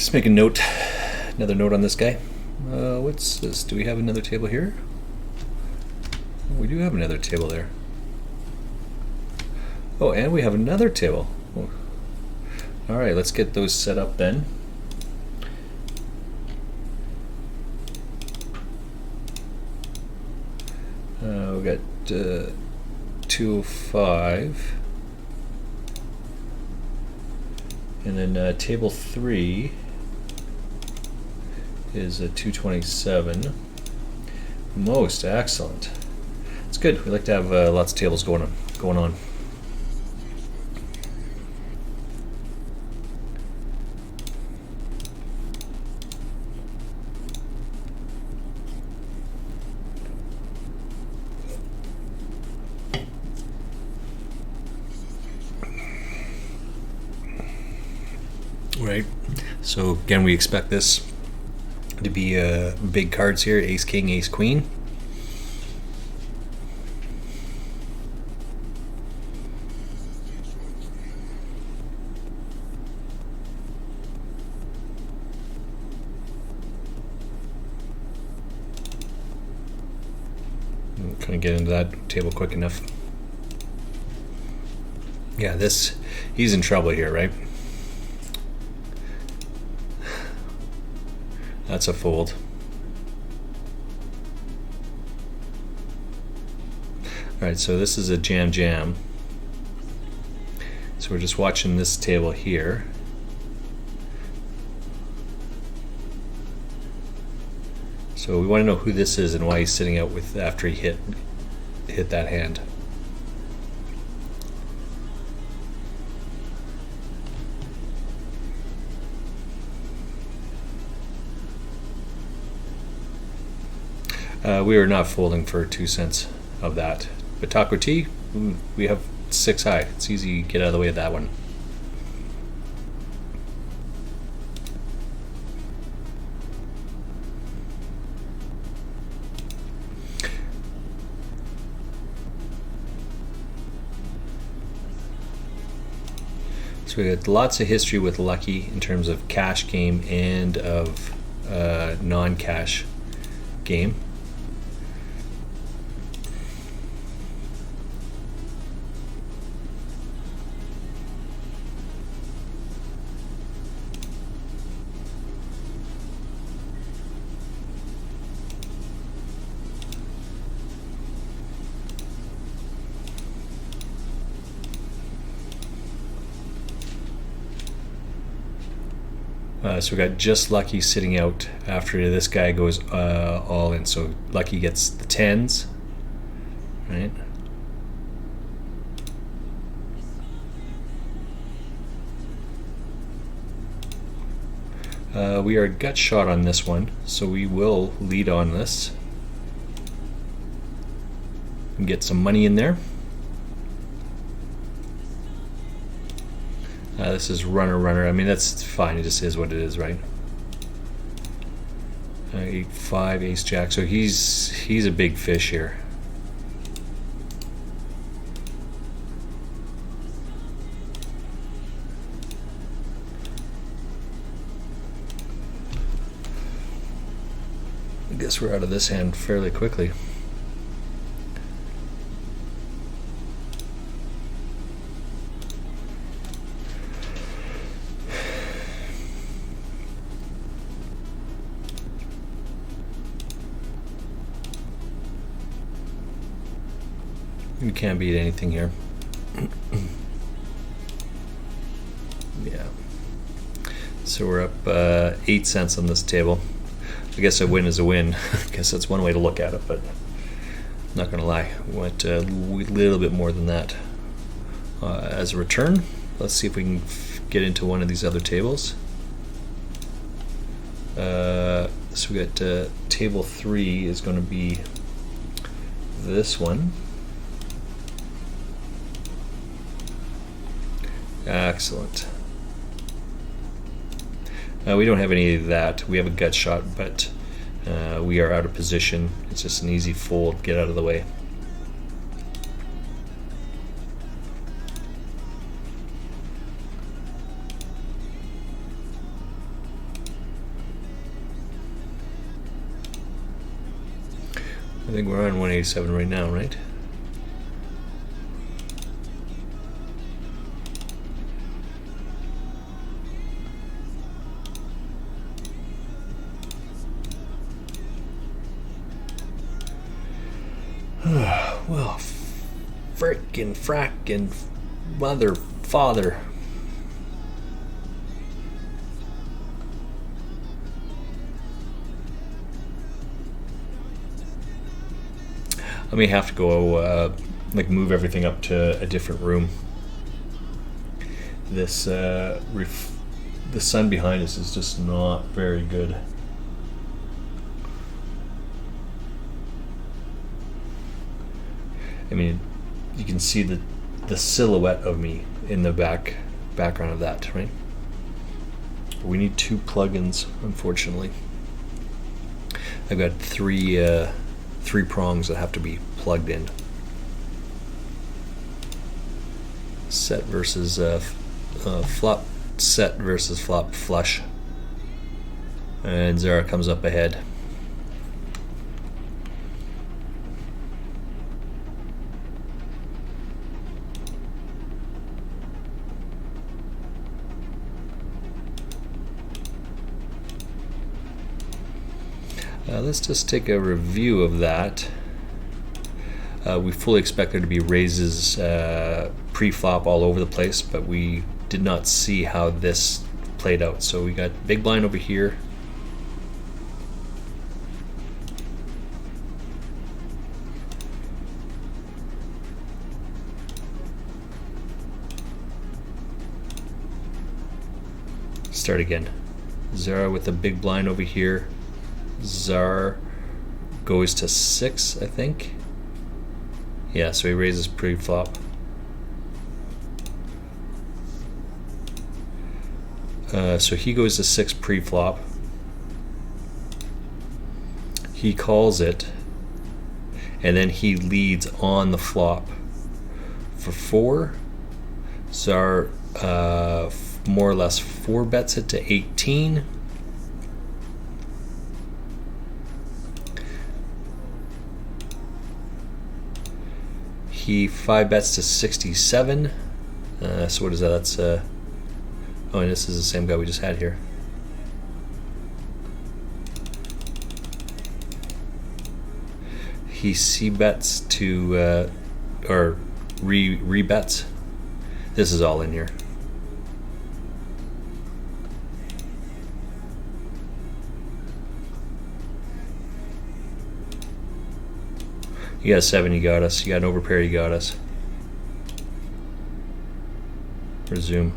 Just make a note, another note on this guy. What's this? Do we have another table here? We do have another table there. Oh, and we have another table. Oh. All right, let's get those set up then. We got 205. And then table 3 is a 227. Most excellent. It's good. We like to have lots of tables going on. Right. So again, we expect this to be big cards here: Ace King, Ace Queen. Couldn't get into that table quick enough. Yeah, he's in trouble here, right? That's a fold. Alright, so this is a jam. So we're just watching this table here. So we want to know who this is and why he's sitting out with after he hit that hand. We are not folding for 2 cents of that. But Taco T, we have 6 high. It's easy to get out of the way of that one. So we got lots of history with Lucky in terms of cash game and of non-cash game. So we got just Lucky sitting out after this guy goes all in. So Lucky gets the 10s, right? We are gut shot on this one, so we will lead on this and get some money in there. This is runner. I mean, that's fine. It just is what it is, right? 8-5, Ace Jack. So he's a big fish here. I guess we're out of this hand fairly quickly. You can't beat anything here. Yeah. So we're up 8 cents on this table. I guess a win is a win. I guess that's one way to look at it, but I'm not going to lie. We want a little bit more than that. As a return, let's see if we can get into one of these other tables. So we got table 3 is going to be this one. Excellent. We don't have any of that. We have a gut shot, but we are out of position. It's just an easy fold. Get out of the way. I think we're on 187 right now, right? Well, frickin' frackin' mother, father. I may have to go like move everything up to a different room. This the sun behind us is just not very good. I mean, you can see the silhouette of me in the background of that, right? We need 2 plugins, unfortunately. I've got three prongs that have to be plugged in. Set versus flop set versus flop flush, and Zara comes up ahead. Let's just take a review of that. We fully expect there to be raises pre-flop all over the place, but we did not see how this played out. So we got big blind over here. Start again. Zara with the big blind over here. Czar goes to 6, I think. Yeah, so he raises pre-flop. So he goes to 6 pre-flop. He calls it, and then he leads on the flop for 4. Czar more or less 4 bets it to 18. He 5 bets to 67. So what is that? That's oh, and this is the same guy we just had here. He C bets to or re bets. This is all in here. You got 7, you got us. You got an overpair, you got us. Resume.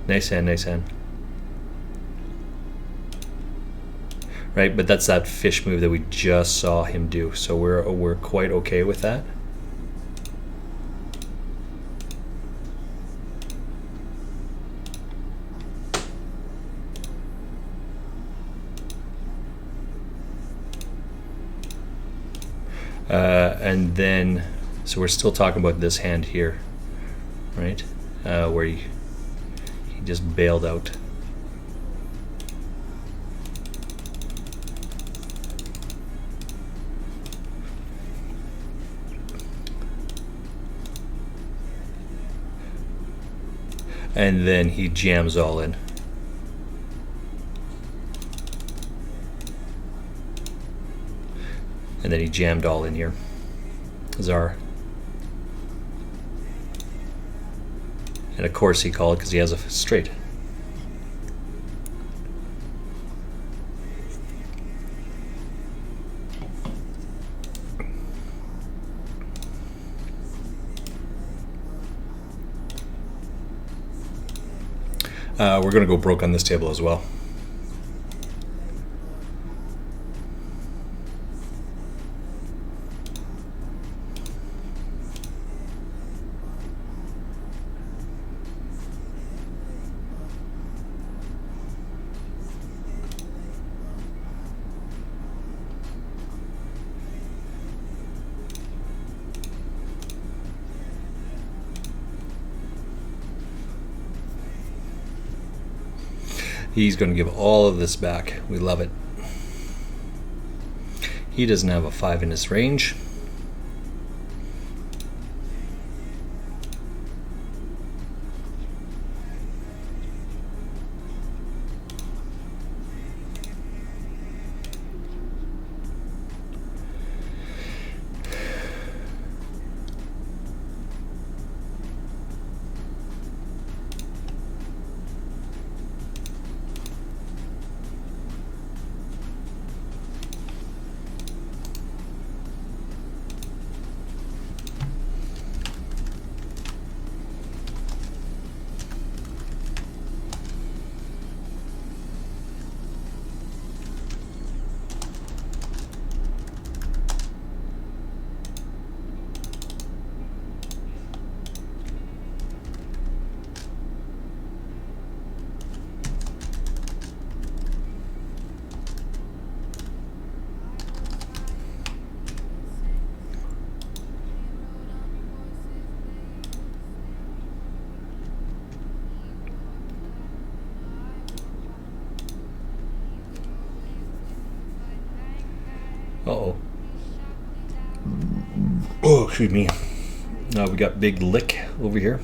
Nice hand, nice hand. Right, but that's that fish move that we just saw him do. So we're quite okay with that. And then, so we're still talking about this hand here, right? Where he just bailed out. And then he jams all in. And then he jammed all in here. Czar. And of course he called because he has a straight. We're going to go broke on this table as well. He's going to give all of this back. We love it. He doesn't have a 5 in his range. Uh-oh. Oh, excuse me. Now we got Big Lick over here.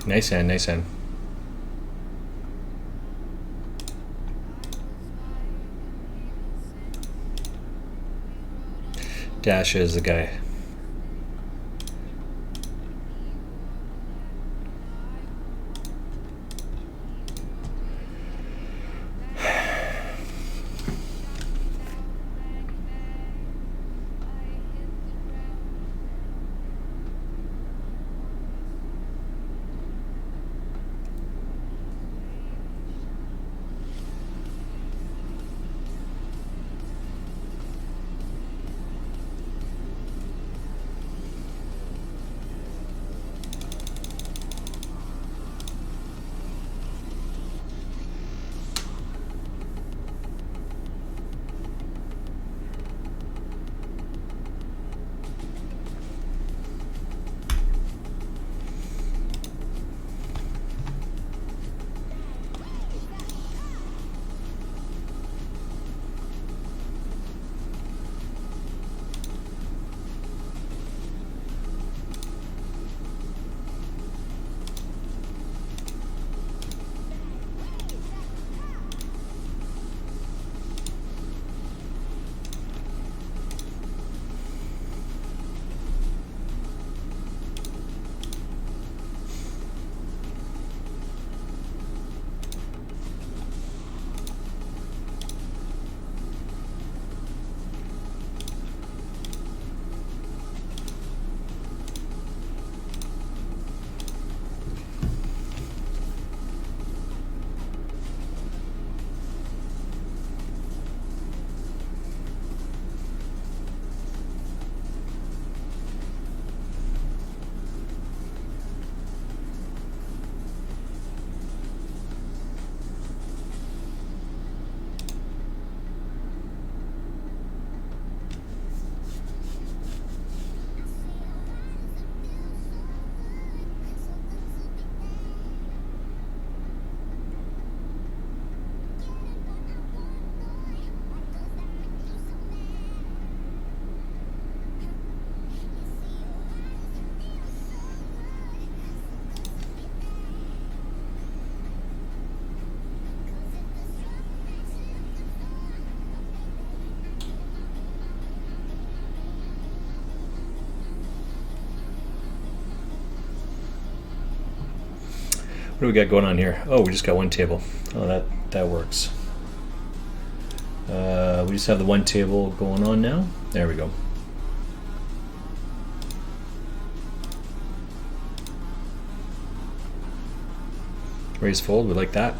Nice hand, nice hand. Dash is the guy. What do we got going on here? Oh, we just got one table. Oh, that works. We just have the one table going on now. There we go. Raise fold, we like that.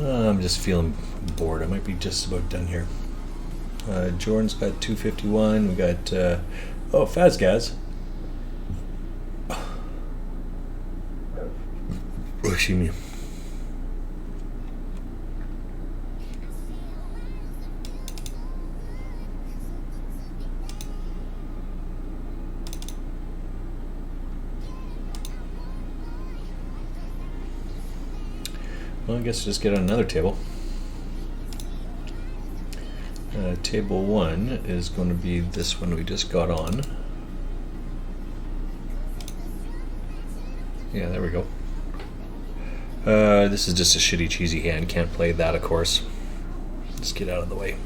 I'm just feeling bored. I might be just about done here. Jordan's got 251. We got oh, Fazgaz. Oh, excuse me. Well, I guess just get on another table. Table 1 is going to be this one we just got on. Yeah, there we go. This is just a shitty cheesy hand. Can't play that, of course. Just get out of the way.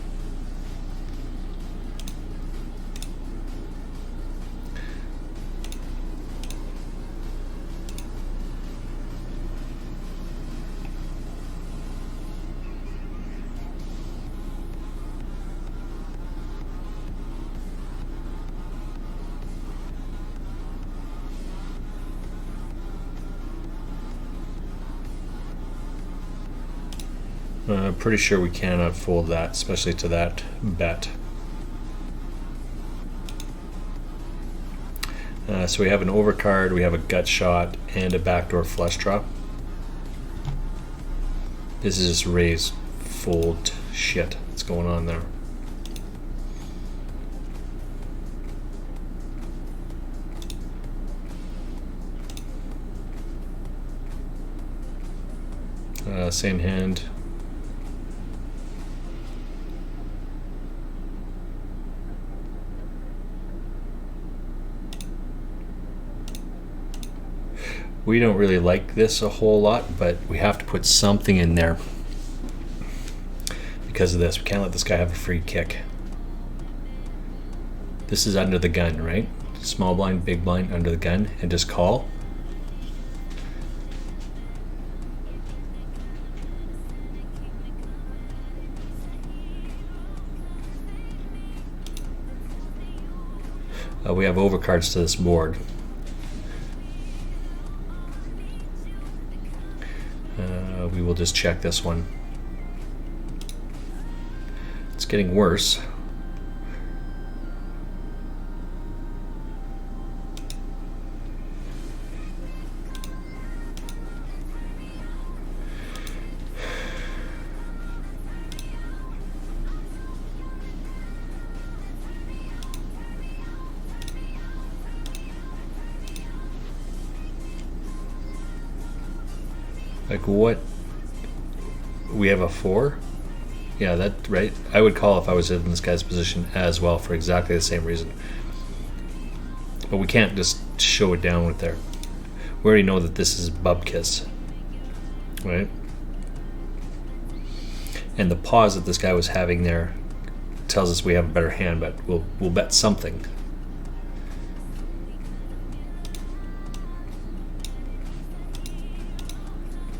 Pretty sure we cannot fold that, especially to that bet. So we have an overcard, we have a gut shot, and a backdoor flush draw. This is just raise, fold shit that's going on there. Same hand. We don't really like this a whole lot, but we have to put something in there because of this. We can't let this guy have a free kick. This is under the gun, right? Small blind, big blind, under the gun, and just call. We have overcards to this board. We will just check this one. It's getting worse. Like what? We have a 4? Yeah, that right. I would call if I was in this guy's position as well for exactly the same reason. But we can't just show it down with there. We already know that this is Bubkiss, right? And the pause that this guy was having there tells us we have a better hand, but we'll bet something.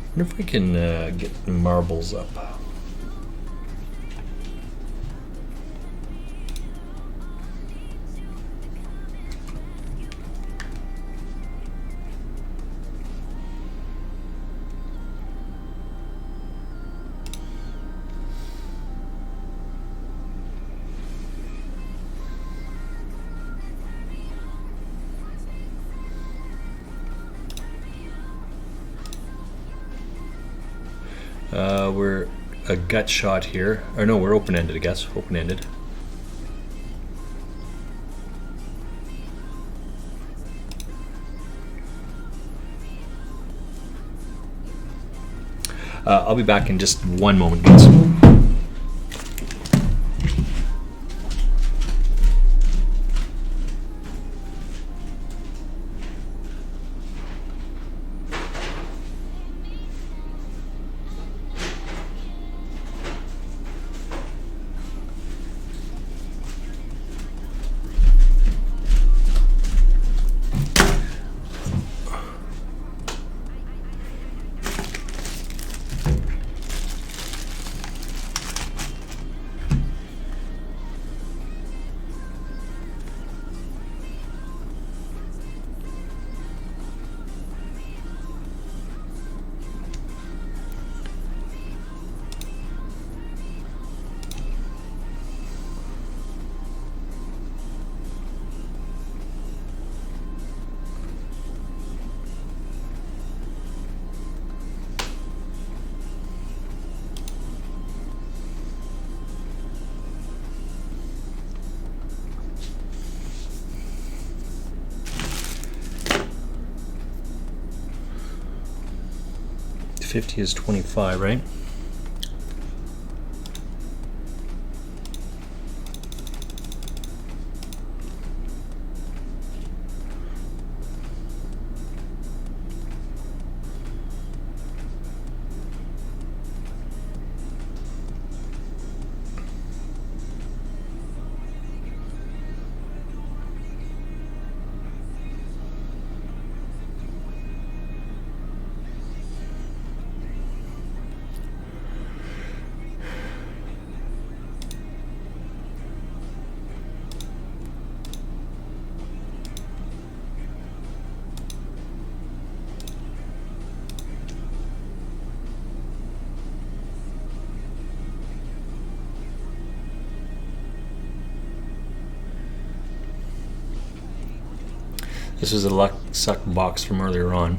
I wonder if we can get marbles up. We're a gut shot here. Or no, we're open-ended, I guess. Open-ended. I'll be back in just one moment, guys. $50 is 25, right? This is a luck suck box from earlier on.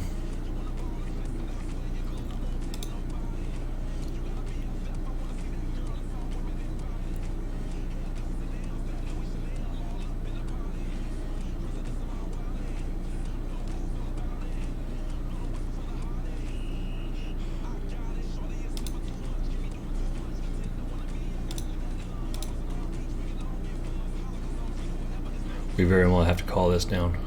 We very well have to call this down.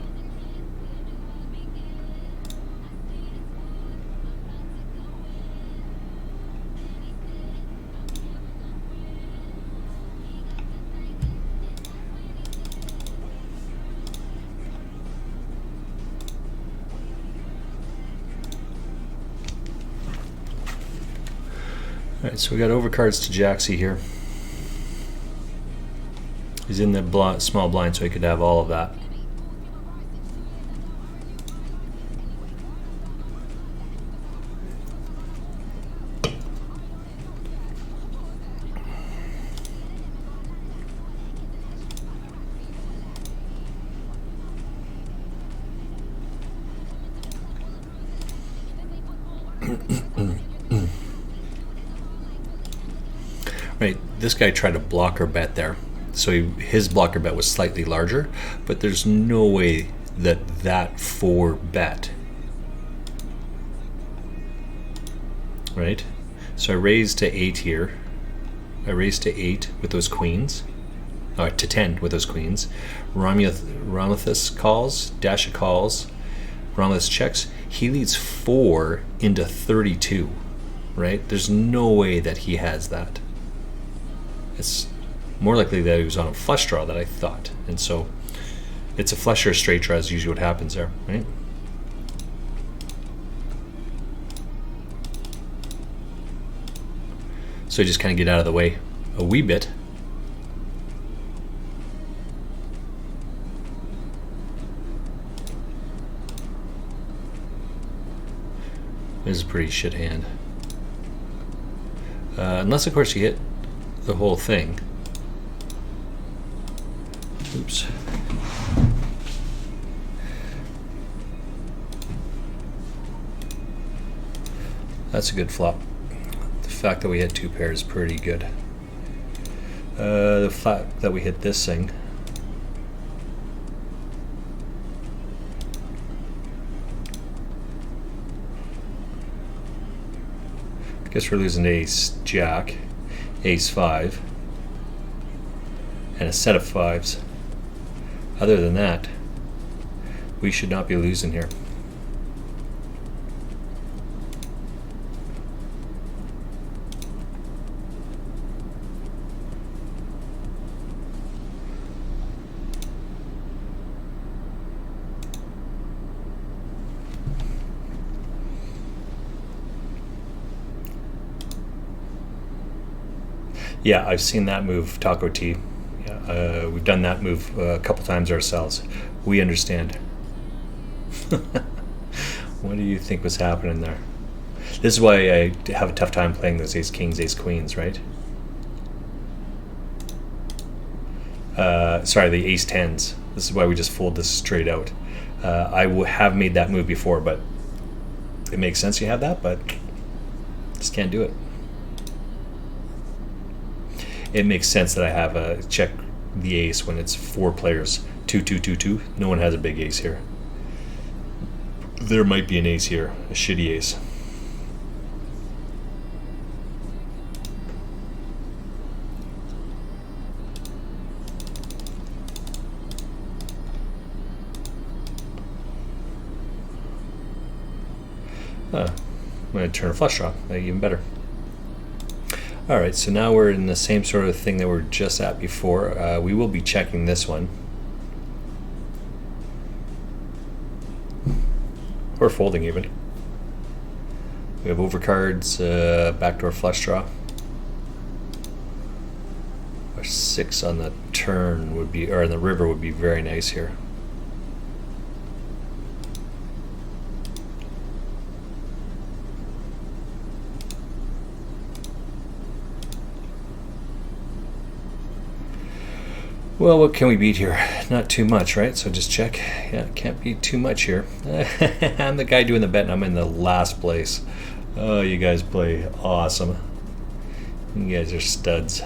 Alright, so we got overcards to Jaxie here. He's in the small blind, so he could have all of that. Right, this guy tried to blocker bet there. So his blocker bet was slightly larger, but there's no way that 4 bet. Right? So I raised to 8 here. I raised to 8 with those queens. Or to 10 with those queens. Romulus calls, Dasha calls, Romulus checks. He leads 4 into 32. Right? There's no way that he has that. It's more likely that he was on a flush draw that I thought. And so it's a flush or a straight draw is usually what happens there, right? So you just kind of get out of the way a wee bit. This is a pretty shit hand. Unless, of course, you hit the whole thing. Oops. That's a good flop. The fact that we hit 2 pairs is pretty good. The fact that we hit this thing. Guess we're losing ace jack, ace 5, and a set of 5s. Other than that, we should not be losing here. Yeah, I've seen that move, Taco T. Yeah, we've done that move a couple times ourselves. We understand. What do you think was happening there? This is why I have a tough time playing those ace kings, ace queens, right? Sorry, the ace tens. This is why we just fold this straight out. I have made that move before, but it makes sense you have that, but just can't do it. It makes sense that I have a check the ace when it's 4 players. 2, 2, 2, 2. No one has a big ace here. There might be an ace here, a shitty ace. I'm going to turn a flush draw, even better. Alright, so now we're in the same sort of thing that we were just at before. We will be checking this one. Or folding even. We have overcards, backdoor flush draw. Our 6 on the turn would be, or on the river would be very nice here. Well, what can we beat here? Not too much, right? So just check. Yeah, can't beat too much here. I'm the guy doing the bet, and I'm in the last place. Oh, you guys play awesome. You guys are studs.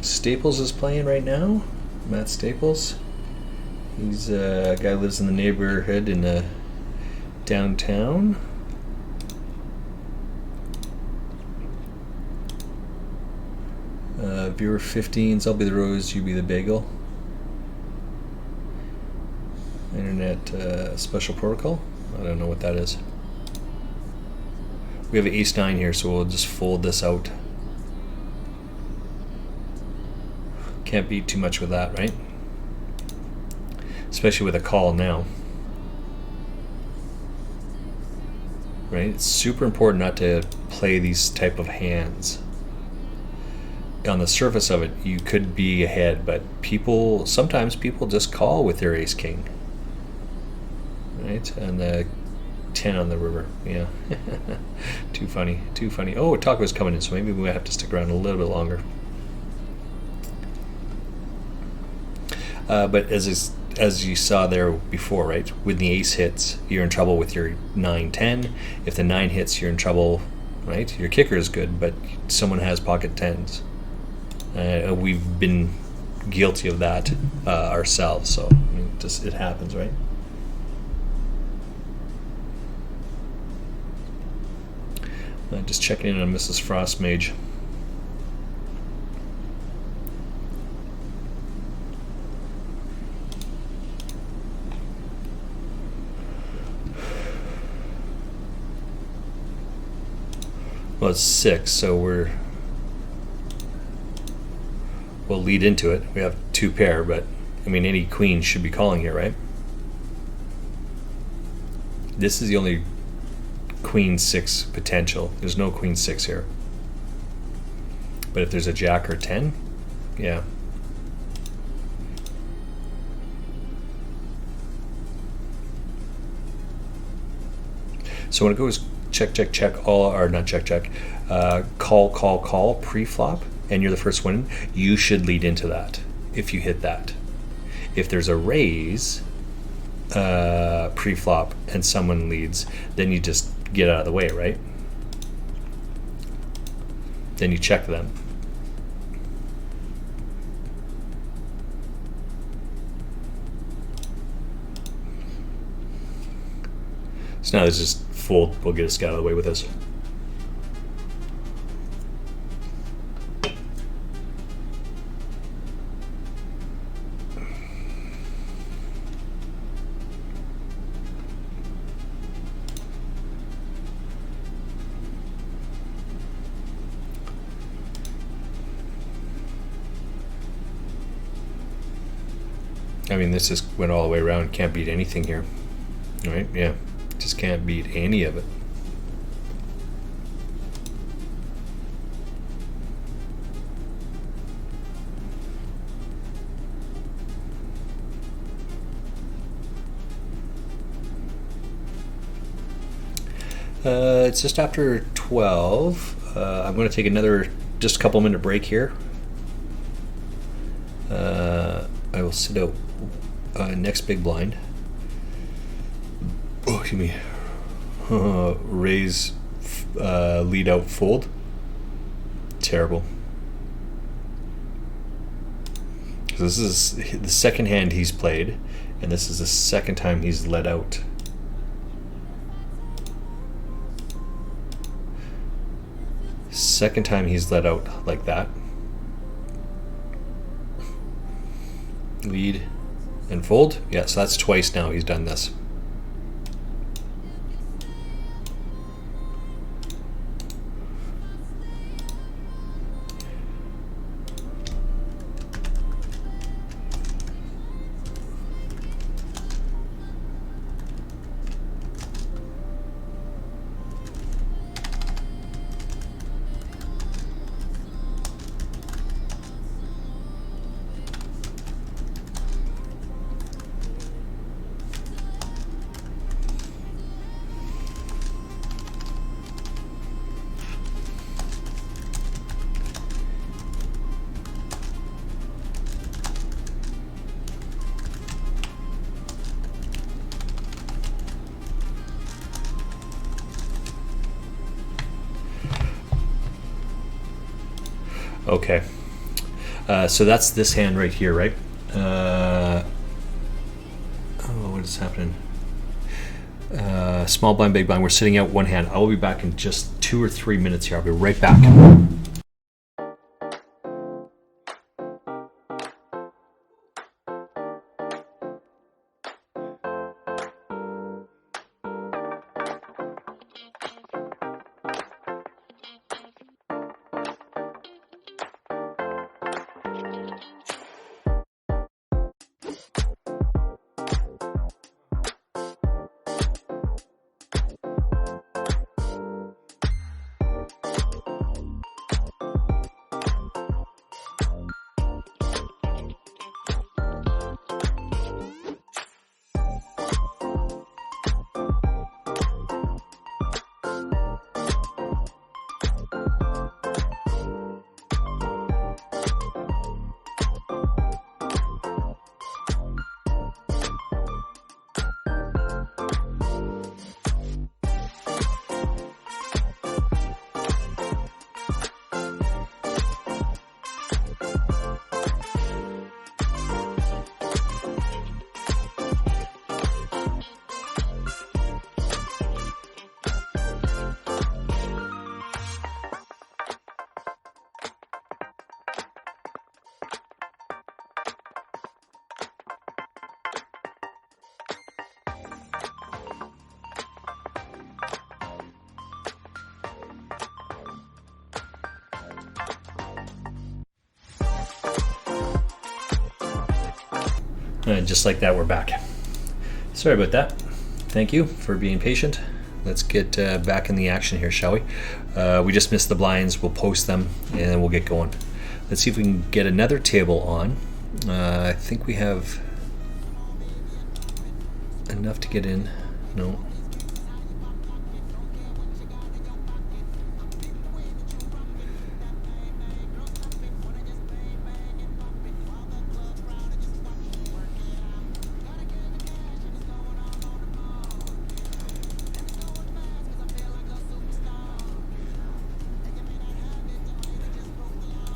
Staples is playing right now. Matt Staples. He's a guy who lives in the neighborhood in downtown. Viewer 15s, I'll be the rose, you be the bagel. Internet special protocol. I don't know what that is. We have an ace 9 here, so we'll just fold this out. Can't beat too much with that, right? Especially with a call now. Right? It's super important not to play these type of hands. On the surface of it, you could be ahead, but sometimes people just call with their ace king. Right? And the 10 on the river. Yeah. Too funny. Too funny. Oh, Taco's coming in, so maybe we might have to stick around a little bit longer. But as you saw there before, right? When the ace hits, you're in trouble with your 9-10. If the 9 hits, you're in trouble, right? Your kicker is good, but someone has pocket 10s. We've been guilty of that ourselves, so it happens, right? Just checking in on Mrs. Frost Mage. Well, it's 6, so we'll lead into it. We have 2 pair, but I mean any queen should be calling here, right? This is the only queen 6 potential. There's no queen 6 here. But if there's a jack or 10, yeah. So when it goes check, check, check, all, or not check, check, call, pre-flop, and you're the first one, you should lead into that if you hit that. If there's a raise pre-flop and someone leads, then you just get out of the way, right? Then you check them. So now let's just fold. We'll get this guy out of the way with this. I mean, this just went all the way around. Can't beat anything here. Right? Yeah. Just can't beat any of it. It's just after 12. I'm going to take another just a couple minute break here. I will sit out next big blind. Oh, excuse me. Raise, lead out, fold. Terrible. So this is the second hand he's played, and this is the second time he's led out. Second time he's let out like that. Lead and fold. Yeah, so that's twice now he's done this. Okay, so that's this hand right here, right? Oh, what is happening? Small blind, big blind. We're sitting out one hand. I will be back in just 2 or 3 minutes here. I'll be right back. And just like that, we're back. Sorry about that. Thank you for being patient. Let's get back in the action here, shall we? We just missed the blinds. We'll post them, and then we'll get going. Let's see if we can get another table on. I think we have enough to get in. No.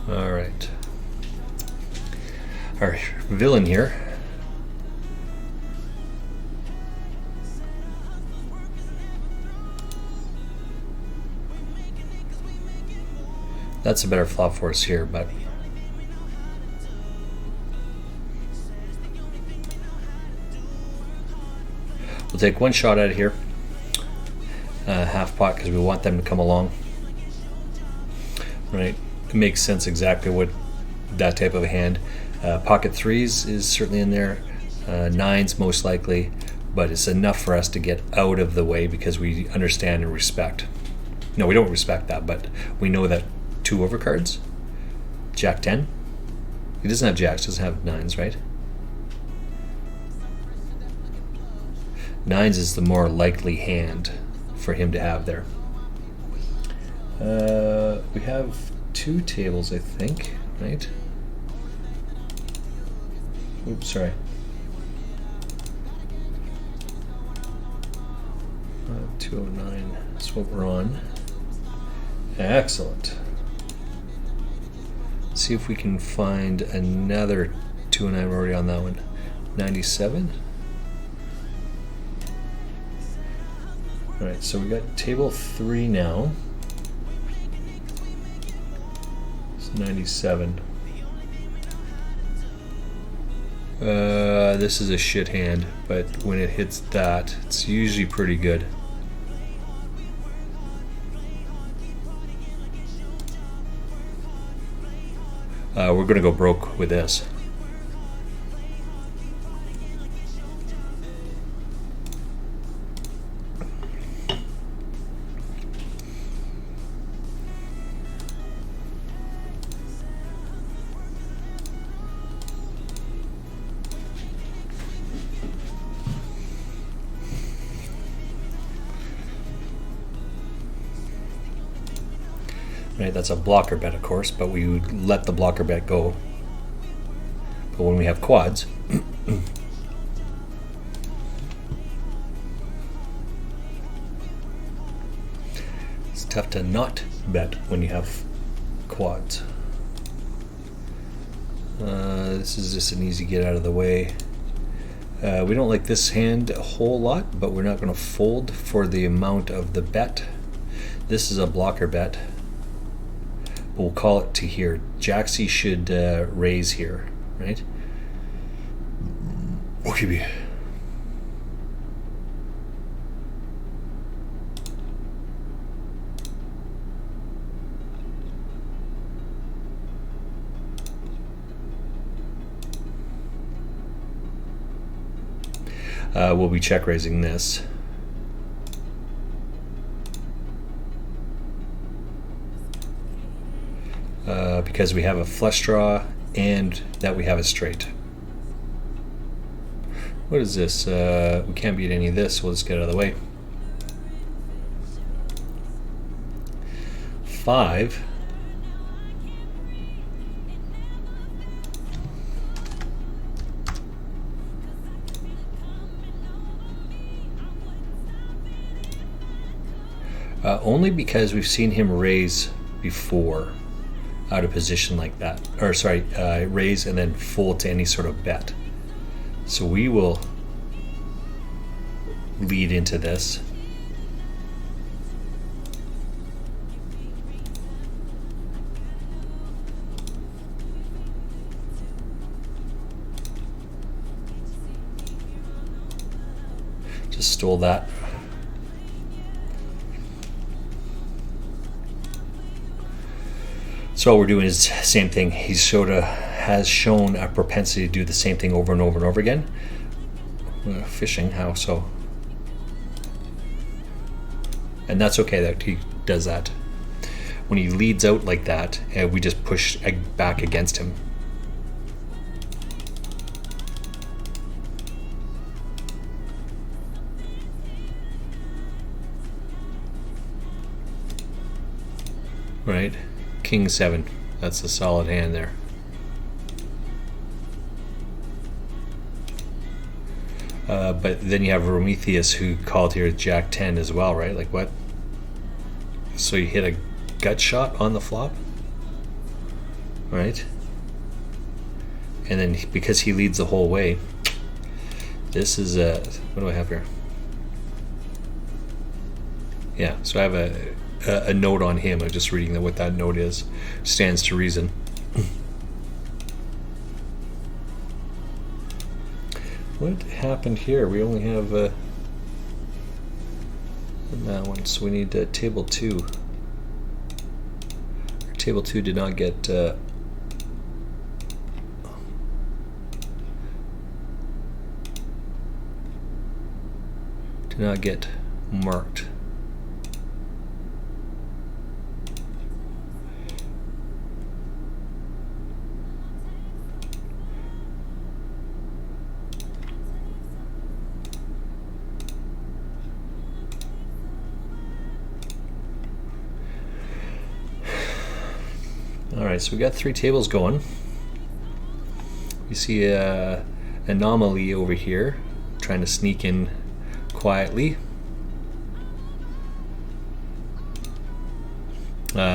All right. Our villain here That's a better flop for us here, but we'll take one shot at it here. Half pot because we want them to come along. Right, it makes sense exactly what that type of a hand. Pocket threes is certainly in there. Nines most likely, but it's enough for us to get out of the way because we understand and respect. No, we don't respect that, but we know that two overcards. Jack 10. He doesn't have jacks, doesn't have nines, right? Nines is the more likely hand for him to have there. We have two tables, I think, right? Oops, sorry. 209, that's what we're on. Excellent. Let's see if we can find another 209. We're already on that one. 97. Alright, so we got table 3 now. It's 97. This is a shit hand, but when it hits that, it's usually pretty good. We're gonna go broke with this. Right, that's a blocker bet, of course, but we would let the blocker bet go. But when we have quads, it's tough to not bet when you have quads. This is just an easy get out of the way. We don't like this hand a whole lot, but we're not going to fold for the amount of the bet. This is a blocker bet. We'll call it to here. Jaxie should raise here, right? Okay. We'll be check raising this. Because we have a flush draw and that we have a straight. What is this? We can't beat any of this. We'll just get out of the way. 5. Only because we've seen him raise before out of position like that. Or sorry, raise and then fold to any sort of bet. So we will lead into this. Just stole that. So all we're doing is same thing. He sort of has shown a propensity to do the same thing over and over and over again. Fishing, how so? And that's okay that he does that. When he leads out like that, we just push back against him. Right? King 7. That's a solid hand there. But then you have Prometheus who called here Jack 10 as well, right? Like what? So you hit a gut shot on the flop? Right? And then because he leads the whole way, this is a... What do I have here? Yeah, so I have a a note on him. I'm just reading what that note is. Stands to reason. What happened here? We only have that one, so we need table 2. Table 2 did not get did not get marked. Alright, so we got 3 tables going. You see a anomaly over here, trying to sneak in quietly.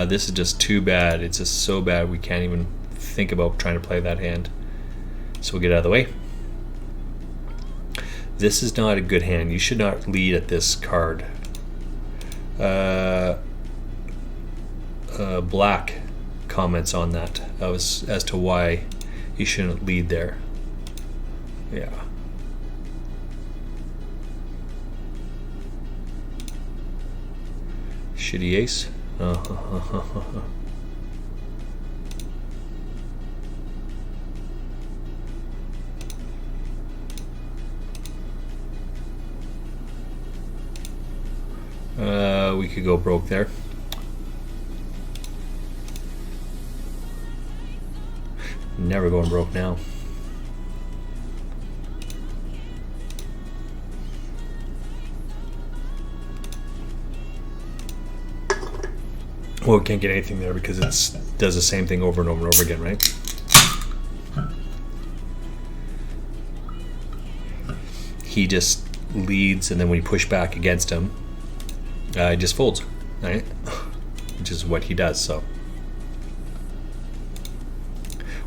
This is just too bad. It's just so bad we can't even think about trying to play that hand. So we'll get out of the way. This is not a good hand. You should not lead at this card. Black comments on that as to why you shouldn't lead there. Yeah. Shitty ace. We could go broke there. Never going broke now. Well, we can't get anything there because it does the same thing over and over and over again, right? He just leads, and then when you push back against him, he just folds, right? Which is what he does, so.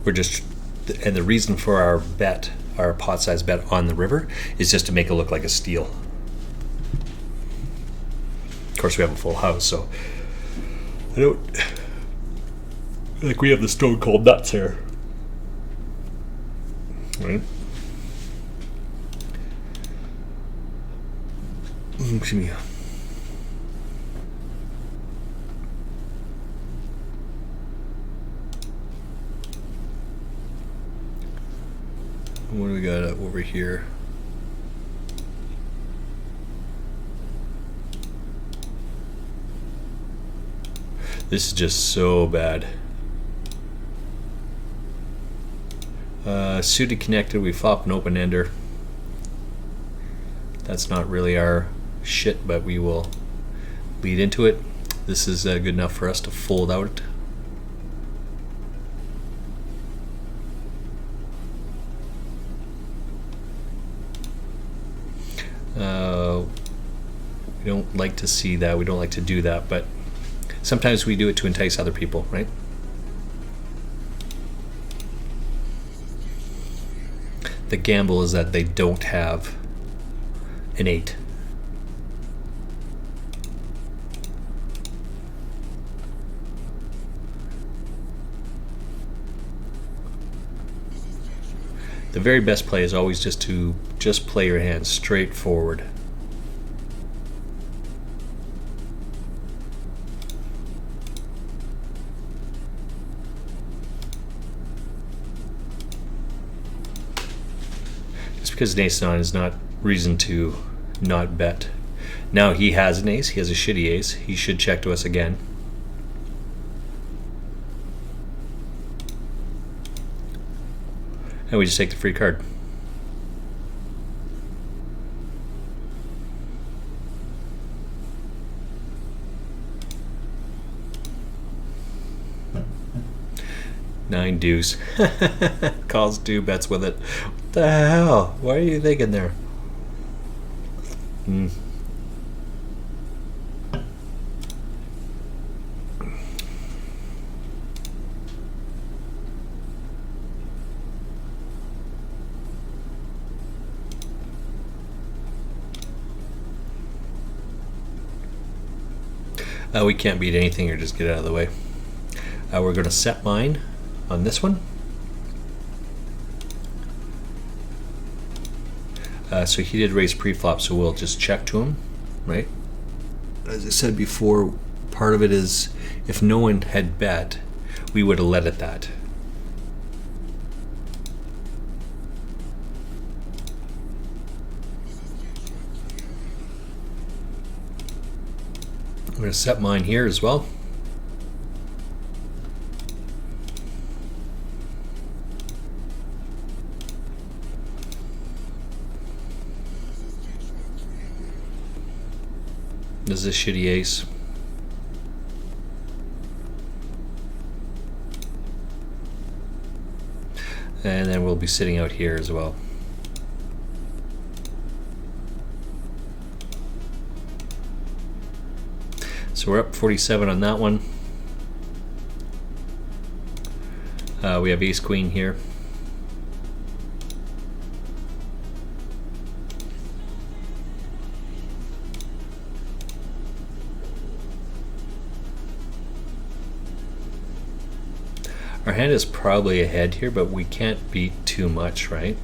We're just, and the reason for our bet, our pot size bet on the river, is just to make it look like a steal. Of course, we have a full house, so I don't, like, we have the stone cold nuts here, right? Excuse me. What do we got over here? This is just so bad. Suited connected, we flop an open ender. That's not really our shit, but we will lead into it. This is good enough for us to fold out. We don't like to see that. We don't like to do that, but sometimes we do it to entice other people, right? The gamble is that they don't have an 8. The very best play is always just to play your hand straight forward. Just because an ace on is not reason to not bet. Now he has an ace, he has a shitty ace, he should check to us again. And we just take the free card. Nine deuce. Calls 2, bets with it. What the hell? What are you thinking there? We can't beat anything or just get out of the way. We're going to set mine on this one. So he did raise pre-flop, so we'll just check to him, right? As I said before, part of it is if no one had bet, we would have led at that. I'm going to set mine here as well. This is a shitty ace. And then we'll be sitting out here as well. So we're up 47 on that one. We have ace queen here. Our hand is probably ahead here, but we can't beat too much, right?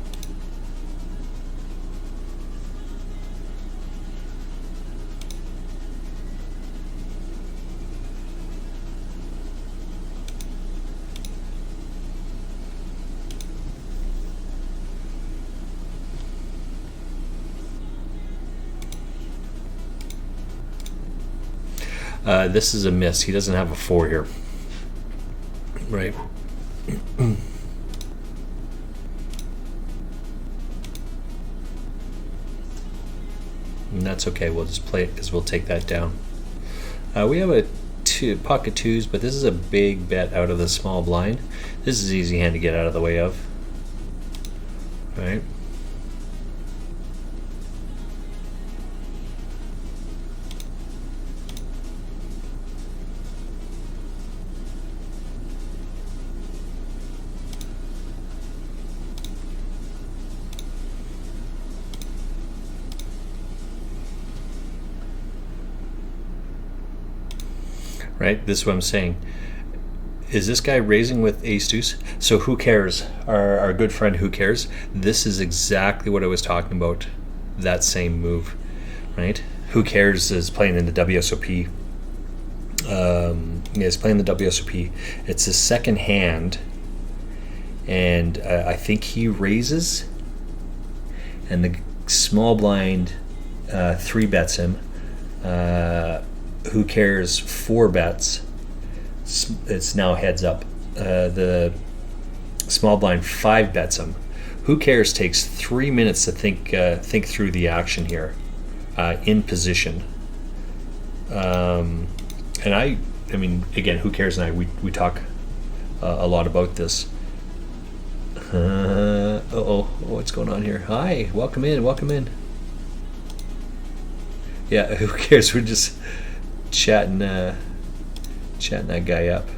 This is a miss. He doesn't have a 4 here, right? And that's okay. We'll just play it because we'll take that down. We have a pocket twos, but this is a big bet out of the small blind. This is an easy hand to get out of the way of, right? Right, this is what I'm saying. Is this guy raising with ace deuce? So who cares? Our good friend who cares? This is exactly what I was talking about. That same move, right? Who cares is playing in the WSOP. Is playing the WSOP. It's his second hand, and I think he raises, and the small blind 3 bets him. Who cares 4 bets. It's now heads up. The small blind 5 bets him. Who cares takes 3 minutes to think through the action here, in position. And I mean, again, who cares? And we talk a lot about this. What's going on here? Hi, welcome in. Yeah, who cares? We're just chatting that guy up.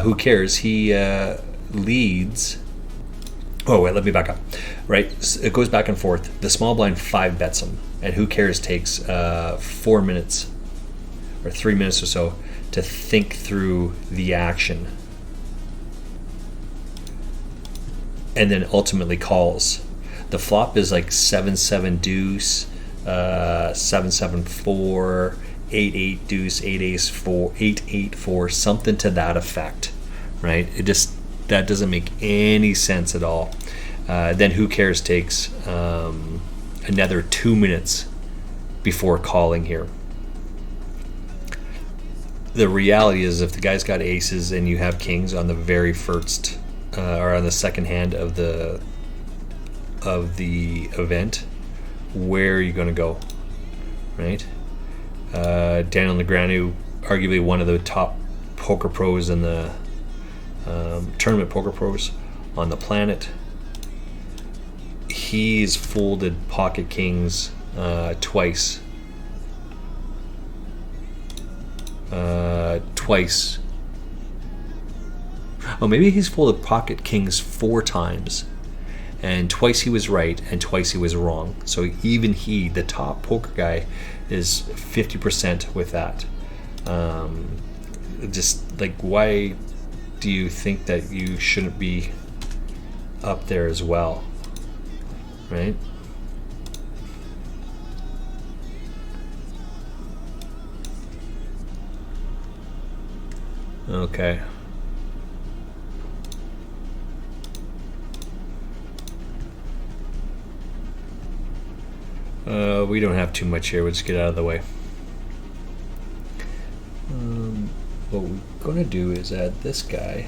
Who cares? He leads. Oh wait, let me back up. Right, it goes back and forth. The small blind 5 bets him, and who cares takes 4 minutes or 3 minutes or so to think through the action, and then ultimately calls. The flop is like 7-7 deuce, 7-7 4, 8-8 deuce, 8 ace 4, 8-8 4, something to that effect, right? That doesn't make any sense at all. Then who cares takes another 2 minutes before calling here. The reality is, if the guy's got aces and you have kings on the very first or on the second hand of the event, where are you going to go, right? Daniel Negreanu, arguably one of the top poker pros in the tournament poker pros on the planet. He's folded pocket kings twice. Oh, maybe he's folded pocket kings 4 times, and twice he was right and twice he was wrong. So even he, the top poker guy, is 50% with that. Just like, why do you think that you shouldn't be up there as well, right? Okay. We don't have too much here. We'll just get out of the way. What we're going to do is add this guy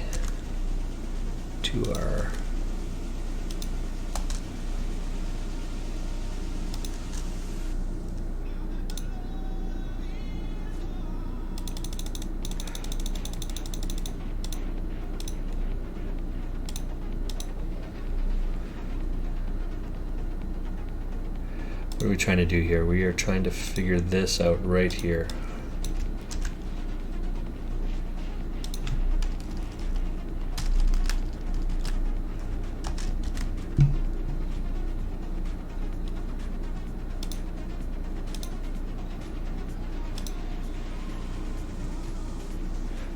to our what are we trying to do here? We are trying to figure this out right here.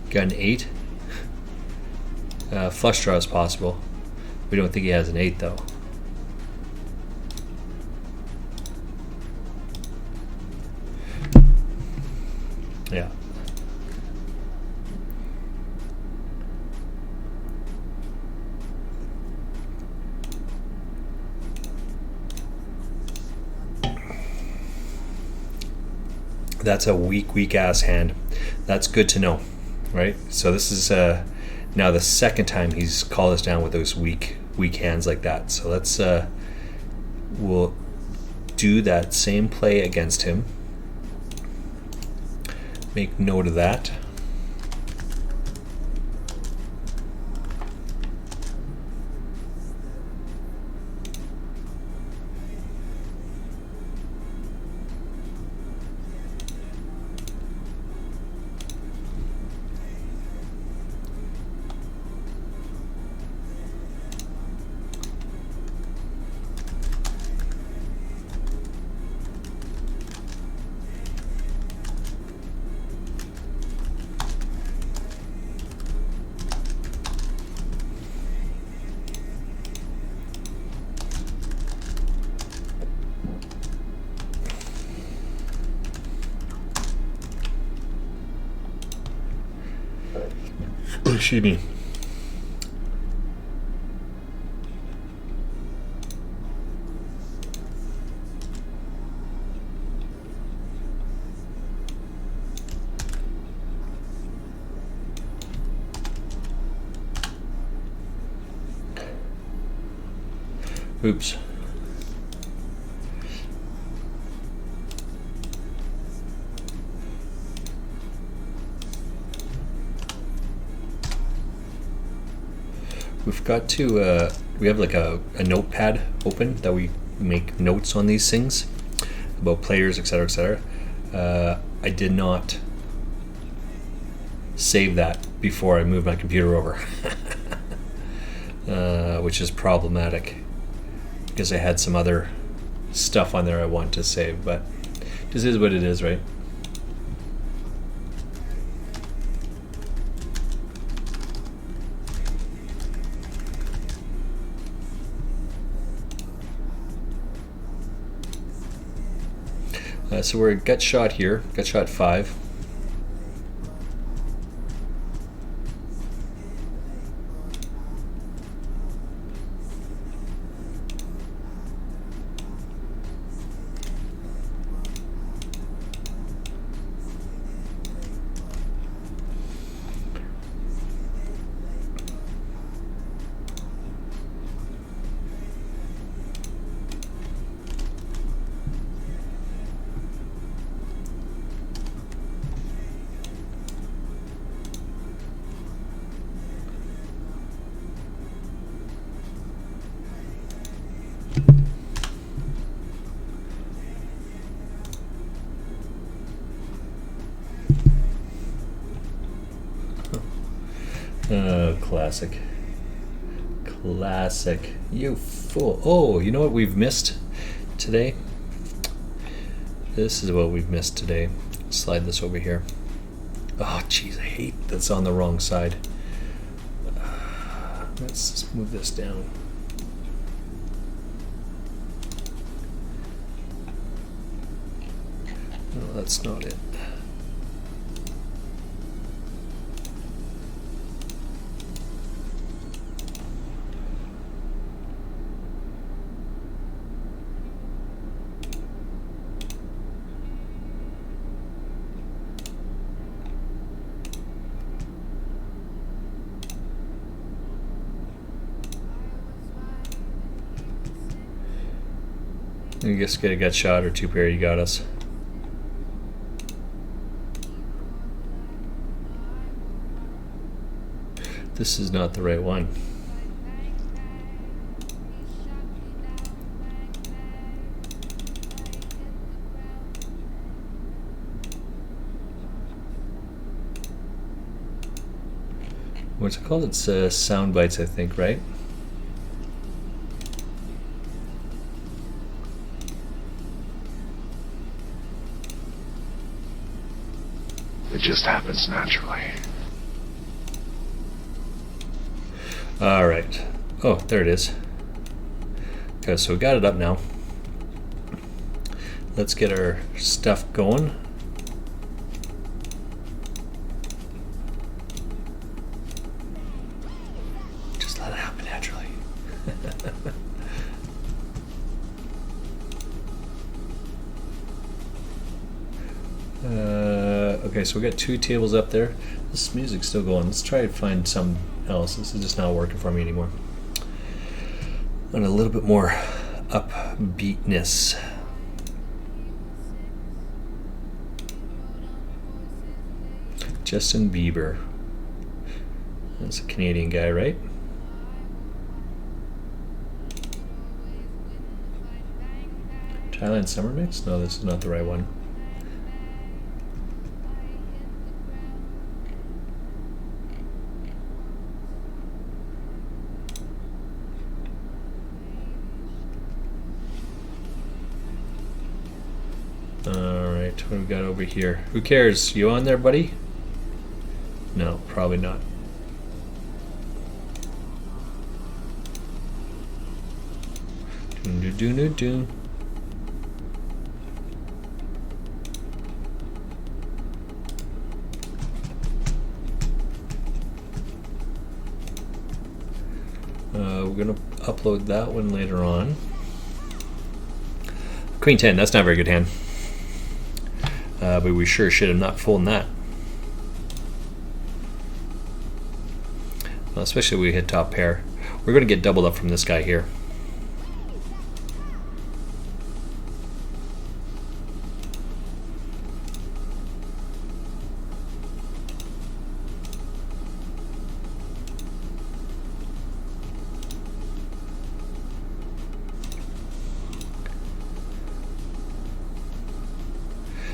Got an 8. Flush draw is possible. We don't think he has an 8 though. Yeah. That's a weak ass hand. That's good to know, right? So this is now the second time he's called us down with those weak hands like that. So let's we'll do that same play against him. Make note of that. Excuse me. Oops. We've got to, we have like a notepad open that we make notes on these things about players, etc., etc. I did not save that before I moved my computer over, which is problematic because I had some other stuff on there I want to save, but this is what it is, right? So we're at gut shot here, gut shot 5. Classic. Classic. You fool. Oh, you know what we've missed today? This is what we've missed today. Slide this over here. Oh, jeez, I hate that's on the wrong side. Let's just move this down. No, that's not it. You just get a gut shot or two pair, you got us. This is not the right one. What's it called? It's Sound Bites, I think, right? It just happens naturally. All right. Oh, there it is. Okay, so we got it up now. Let's get our stuff going. Just let it happen naturally. Okay, so we got 2 tables up there. This music's still going. Let's try to find some else. This is just not working for me anymore. And a little bit more upbeatness. Justin Bieber. That's a Canadian guy, right? Thailand Summer Mix? No, this is not the right one. Alright, what do we got over here? Who cares? You on there, buddy? No, probably not. Doon doon doon doon. We're gonna upload that one later on. Queen 10, that's not a very good hand. But we sure should have not folded that. Well, especially if we hit top pair. We're going to get doubled up from this guy here.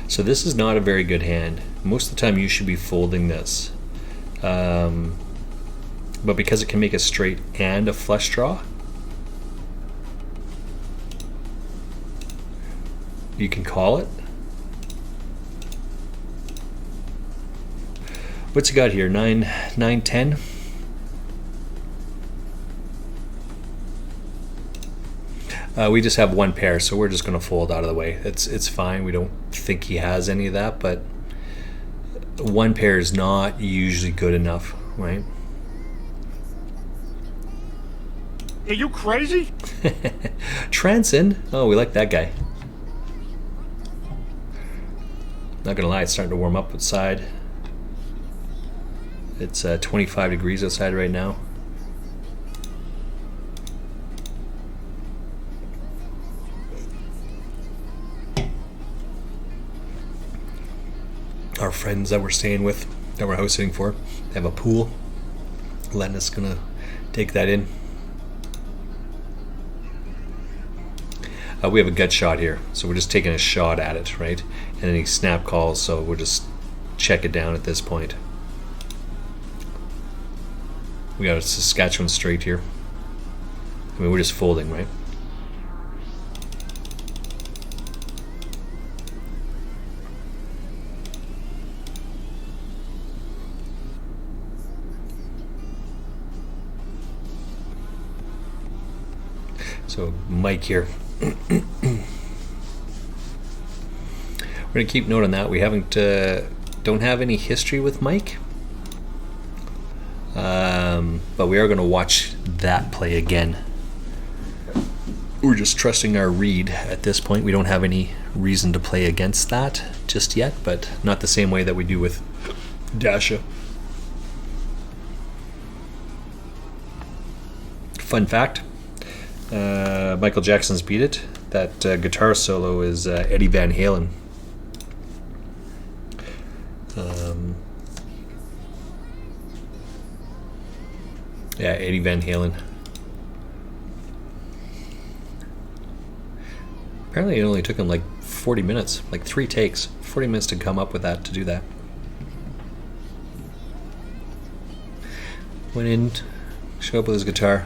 So this is not a very good hand. Most of the time you should be folding this. But because it can make a straight and a flush draw, you can call it. What's it got here? 9, 10? We just have one pair, so we're just going to fold out of the way. It's fine. We don't think he has any of that, but one pair is not usually good enough, right? Are you crazy? Transon. Oh, we like that guy. Not gonna lie, it's starting to warm up outside. It's 25 degrees outside right now. Our friends that we're staying with, that we're house sitting for, they have a pool. Lenna's gonna take that in. We have a gut shot here, so we're just taking a shot at it, right? And then he snap calls, so we'll just check it down at this point. We got a Saskatchewan straight here. I mean, we're just folding, right? So Mike here. We're gonna keep note on that. We don't have any history with Mike, but we are gonna watch that play again. We're just trusting our read at this point. We don't have any reason to play against that just yet, but not the same way that we do with Dasha. Fun fact. Michael Jackson's Beat It. That guitar solo is Eddie Van Halen. Yeah, Eddie Van Halen. Apparently it only took him like 40 minutes, like 3 takes, 40 minutes to come up with that, to do that. Went in, showed up with his guitar.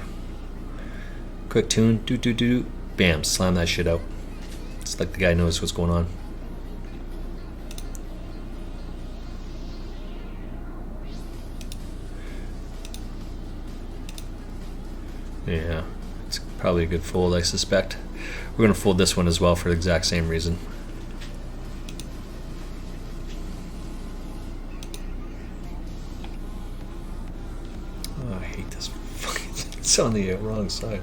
Quick tune, do do do, bam, slam that shit out. It's like the guy knows what's going on. Yeah, it's probably a good fold, I suspect. We're going to fold this one as well for the exact same reason. Oh, I hate this fucking thing. It's on the wrong side.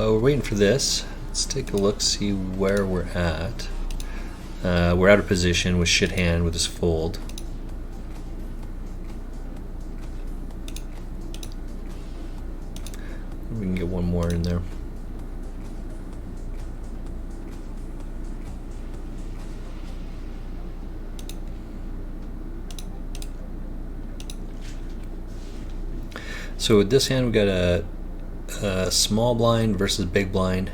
We're waiting for this. Let's take a look, see where we're at. We're out of position with shit hand with this fold. We can get one more in there. So with this hand, we got a small blind versus big blind.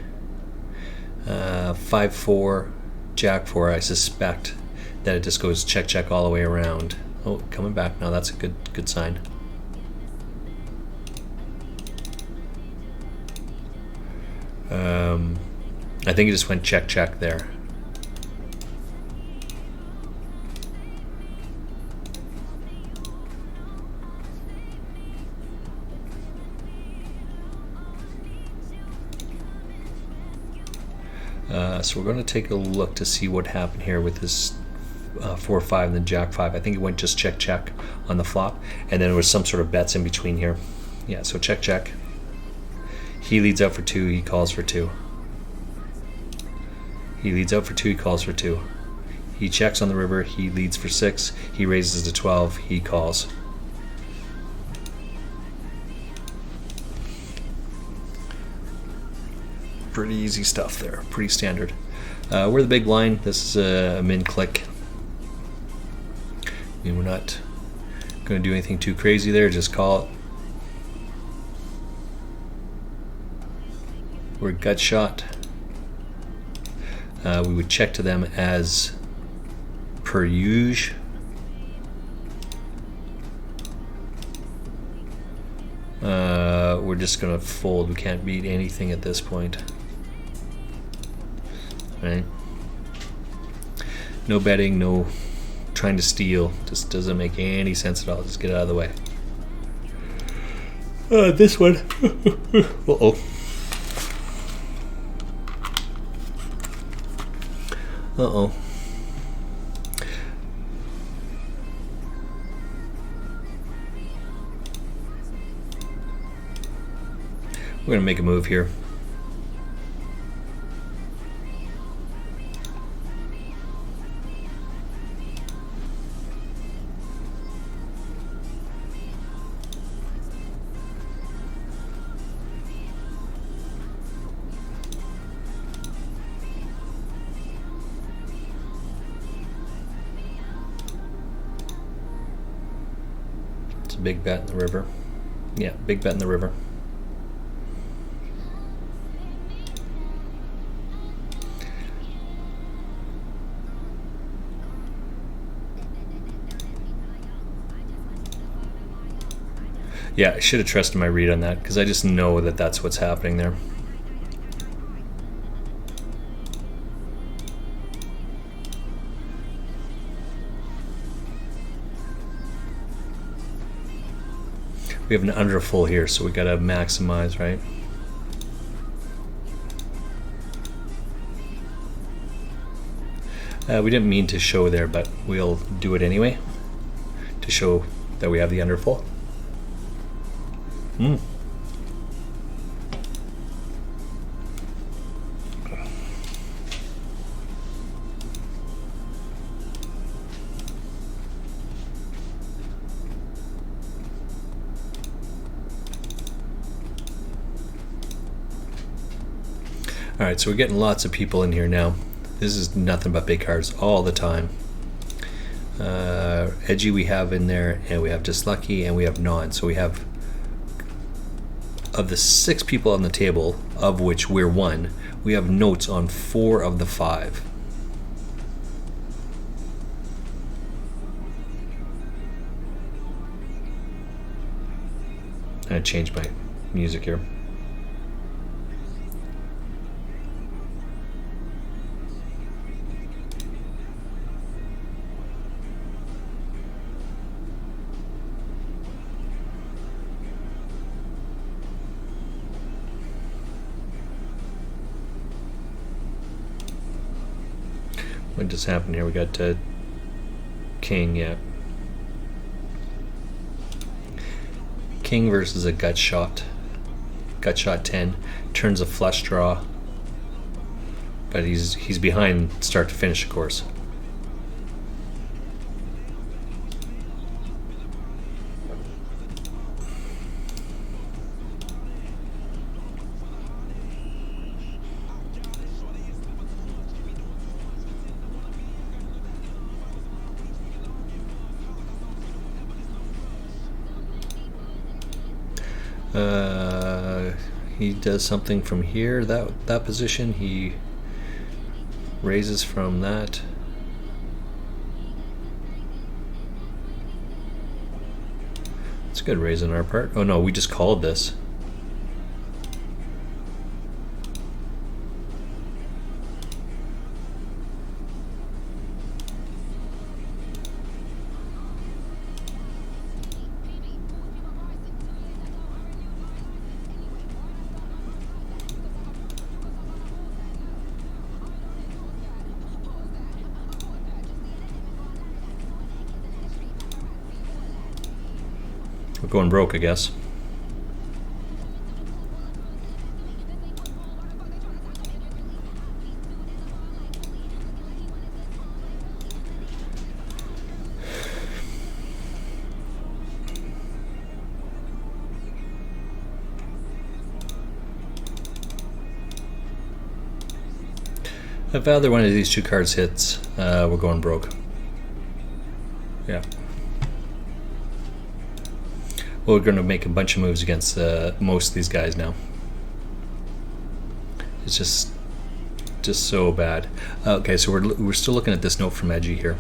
5-4, Jack 4. I suspect that it just goes check check all the way around. Oh, coming back now. That's a good sign. I think it just went check check there. So we're going to take a look to see what happened here with this 4-5 and then Jack 5. I think it went just check check on the flop, and then there was some sort of bets in between here. Yeah, so check check. He leads out for 2. He calls for 2. He leads out for 2. He calls for 2. He checks on the river. He leads for 6. He raises to 12. He calls. Pretty easy stuff there. Pretty standard. We're the big blind. This is a min click. I mean, we're not going to do anything too crazy there. Just call it. We're gut shot. We would check to them as per usual. We're just going to fold. We can't beat anything at this point. Right? No betting, no trying to steal. Just doesn't make any sense at all. Just get out of the way. This one. Uh-oh. Uh-oh. We're going to make a move here. a big bet in the river. Yeah, big bet in the river. Yeah, I should have trusted my read on that because I just know that that's what's happening there. We have an under full here, so we gotta maximize, right? We didn't mean to show there, but we'll do it anyway to show that we have the under full. Alright, so we're getting lots of people in here now. This is nothing but big cards all the time. Edgy we have in there, and we have just lucky, and we have non. So we have, of the 6 people on the table, of which we're 1, we have notes on 4 of the 5. I'm gonna change my music here. What just happened here? We got King, yeah. King versus a gut shot. Gut shot 10. Turns a flush draw. But he's behind start to finish, of course. He does something from here, that position. He raises from that. It's a good raise on our part. Oh no, we just called this. We're going broke, I guess. If either one of these 2 cards hits, we're going broke. Yeah. Well, we're going to make a bunch of moves against most of these guys now. It's just so bad. Okay, so we're still looking at this note from Edgy here.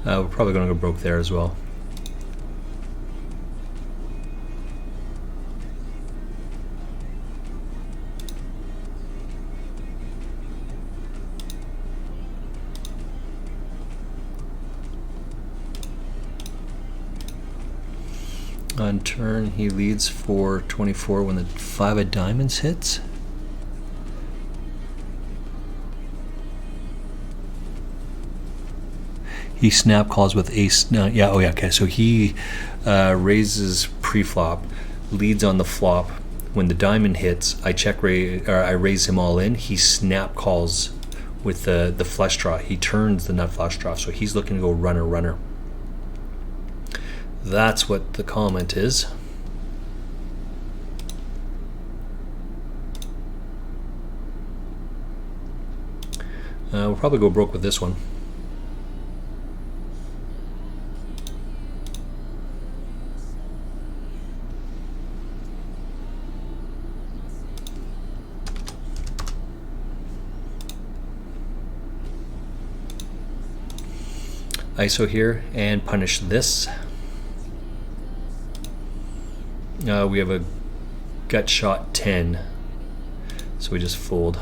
We're probably going to go broke there as well. On turn, he leads for 24 when the 5 of diamonds hits. He snap calls with ace. No, yeah, oh yeah, okay. So he raises pre-flop, leads on the flop. When the diamond hits, I check raise, or I raise him all in. He snap calls with the flush draw. He turns the nut flush draw, so he's looking to go runner, runner. That's what the comment is. We'll probably go broke with this one. ISO here and punish this. We have a gut shot 10, so we just fold.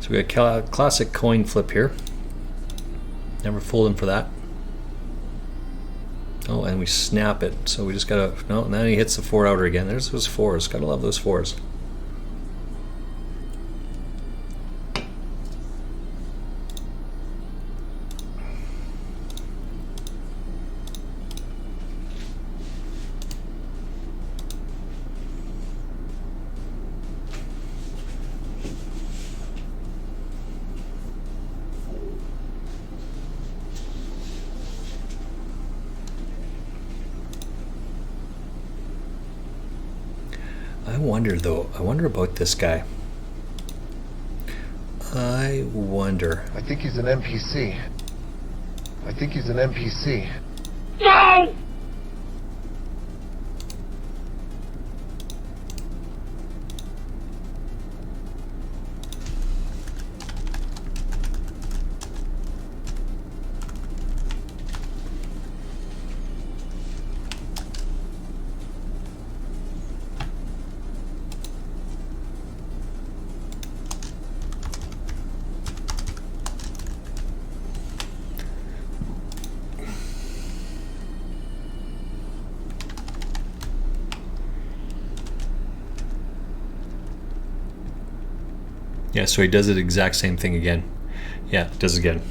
So we got a classic coin flip here. Never folding for that. Oh, and we snap it. So we just gotta, no, now he hits the 4 outer again. There's those 4s. Gotta love those 4s. I wonder about this guy. I wonder. I think he's an NPC. I think he's an NPC. No! Yeah, so he does the exact same thing again. Yeah, does it again.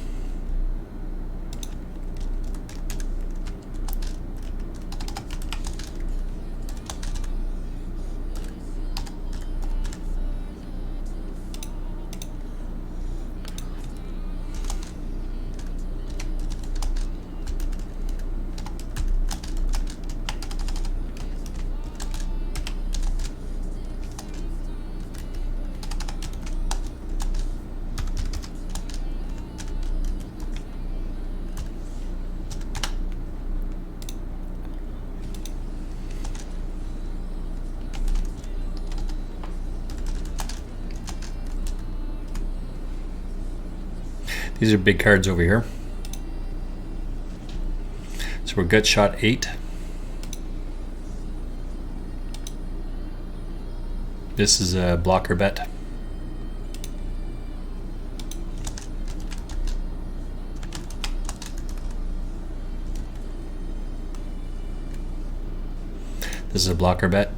These are big cards over here. So we're gut shot 8. This is a blocker bet. This is a blocker bet.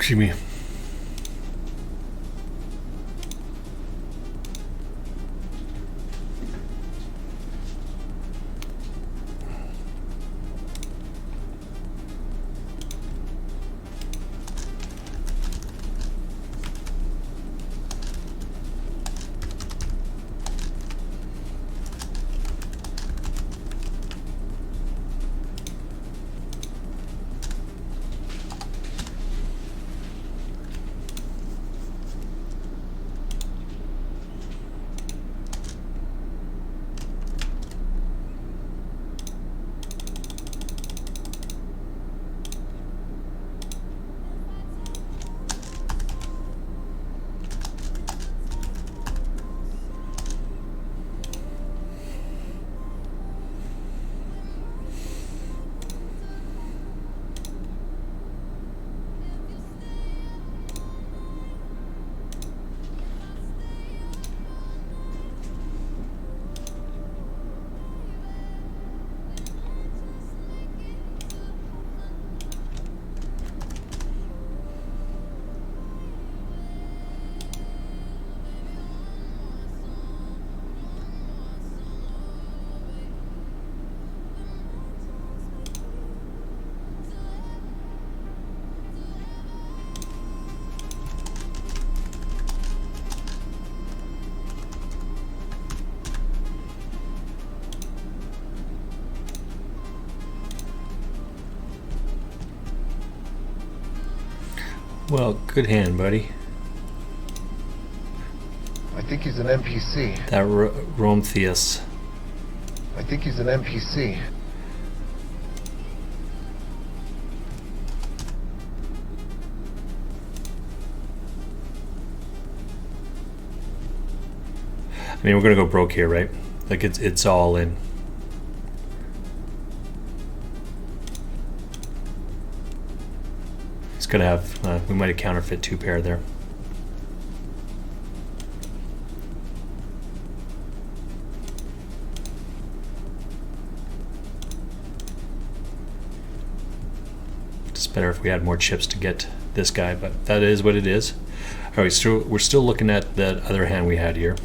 Excuse me. Well, good hand, buddy. I think he's an NPC. That Rometheus. I think he's an NPC. I mean, we're gonna go broke here, right? Like it's all in. He's gonna have. We might have counterfeit 2 pair there. It's better if we had more chips to get this guy, but that is what it is. All right, so we're still looking at that other hand we had here.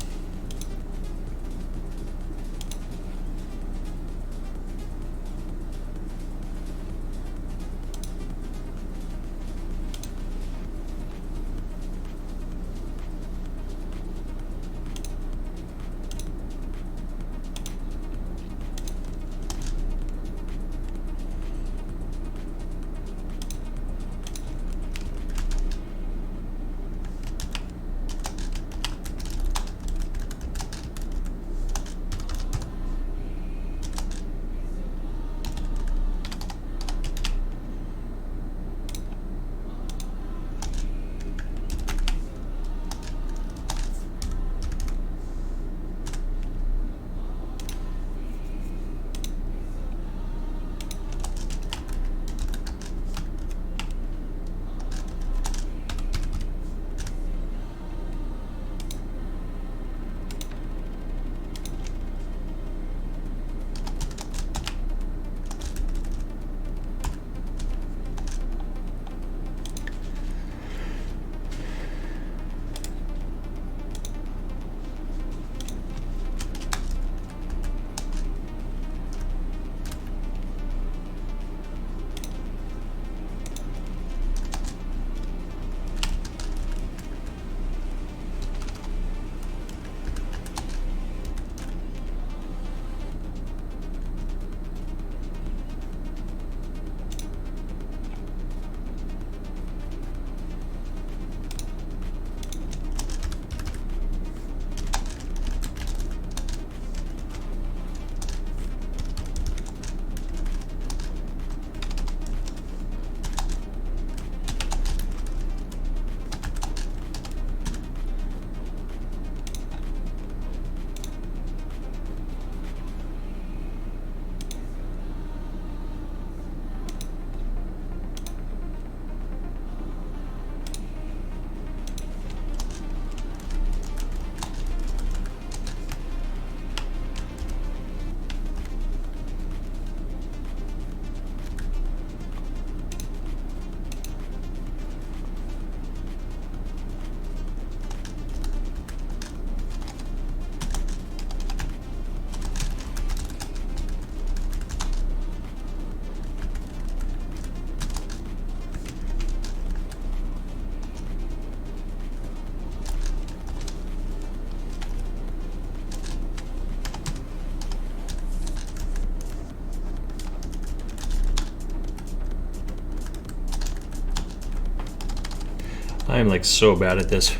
I'm like so bad at this.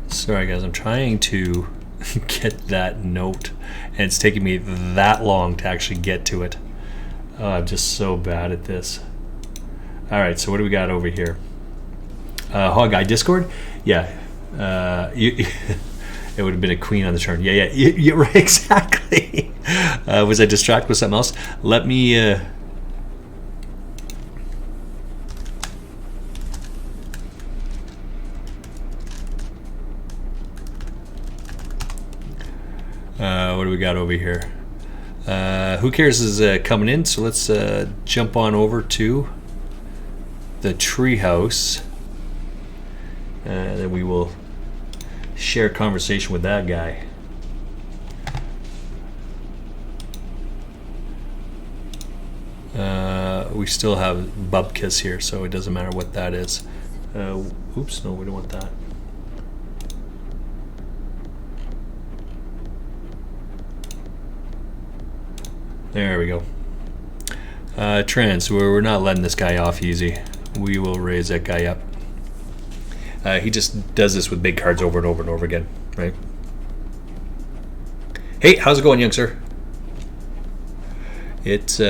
Sorry guys, I'm trying to get that note and it's taking me that long to actually get to it. Oh, I'm just so bad at this. Alright, so what do we got over here? Hog Guy Discord? Yeah. It would have been a queen on the turn. Yeah, you're right, exactly. Was I distracted with something else? Let me... what do we got over here? Who cares is coming in, so let's jump on over to the treehouse. Then we will share conversation with that guy. We still have Bubkiss here, so it doesn't matter what that is. Oops, no, we don't want that. There we go. Trans, we're not letting this guy off easy. We will raise that guy up. He just does this with big cards over and over and over again, right? Hey, how's it going, young sir? It's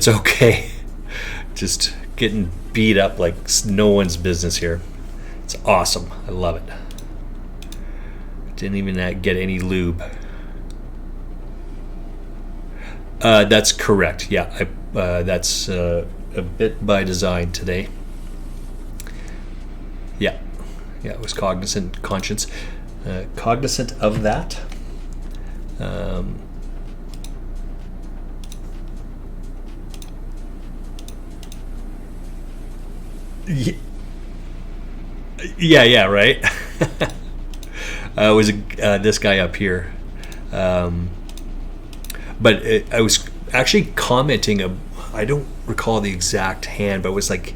okay. Just getting beat up like no one's business here. It's awesome. I love it. Didn't even get any lube. That's correct. Yeah, that's a bit by design today. Yeah, it was cognizant of that. Yeah, right. It was this guy up here. But I was actually commenting, I don't recall the exact hand, but it was like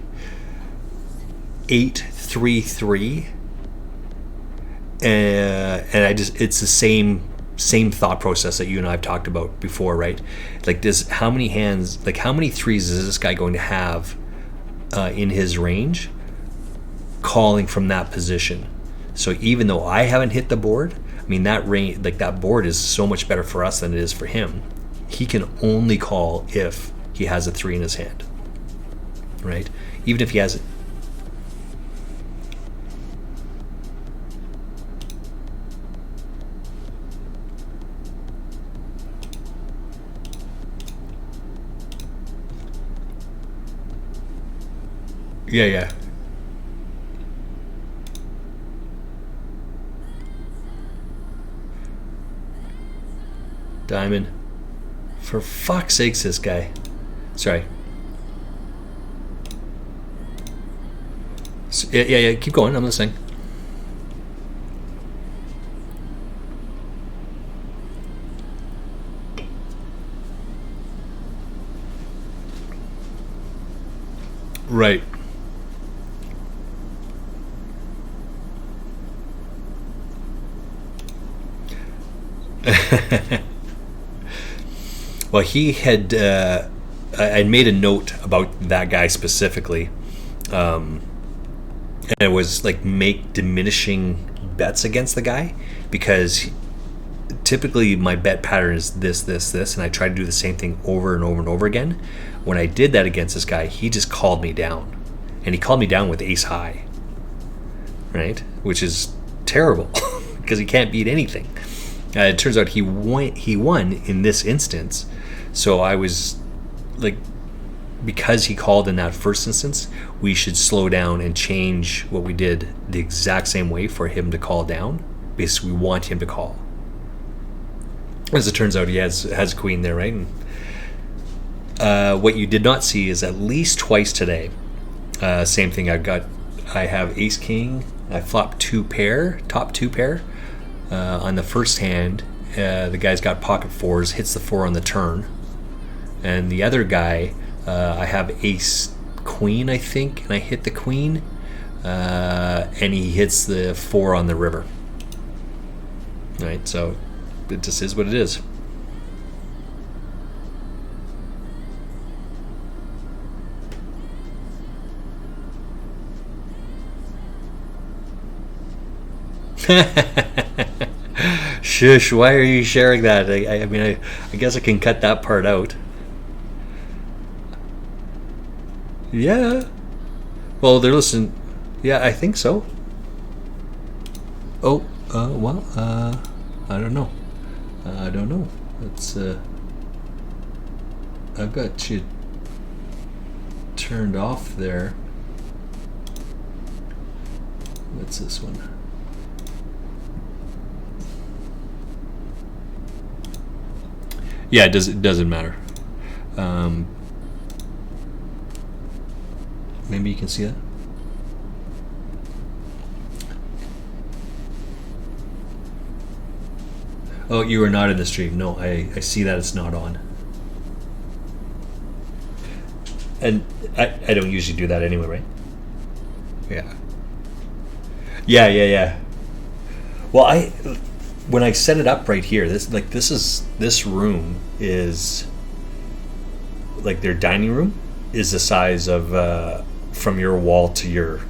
8-3-3. And it's the same thought process that you and I have talked about before, right? Like how many threes is this guy going to have in his range calling from that position? So even though I haven't hit the board, I mean, that range, like that board is so much better for us than it is for him. He can only call if he has a 3 in his hand, right? Even if he has it. Yeah. Diamond. For fuck's sakes, this guy. Sorry. Yeah, keep going, I'm listening. Right. Well, he had. I made a note about that guy specifically, and it was like make diminishing bets against the guy, because typically my bet pattern is this, and I try to do the same thing over and over and over again. When I did that against this guy, he just called me down, and he called me down with ace high, right? Which is terrible because he can't beat anything. It turns out he won in this instance. So I was like, because he called in that first instance, we should slow down and change what we did the exact same way for him to call down, because we want him to call. As it turns out, he has a queen there, right? And, what you did not see is at least twice today. Same thing. I have ace king. I flop top two pair. On the first hand, the guy's got pocket 4s, hits the 4 on the turn. And the other guy, I have ace queen, I think, and I hit the queen, and he hits the 4 on the river. Right, so it just is what it is. Shush, why are you sharing that? I mean, I guess I can cut that part out. Yeah. Well, they're listening. Yeah, I think so. Oh, well, I don't know. I don't know. It's, I've got you turned off there. What's this one? Yeah, it doesn't matter. Maybe you can see that. Oh, you are not in the stream. No, I see that it's not on. And I don't usually do that anyway, right? Yeah. Yeah. Well, when I set it up right here, this room is like their dining room is the size of from your wall to your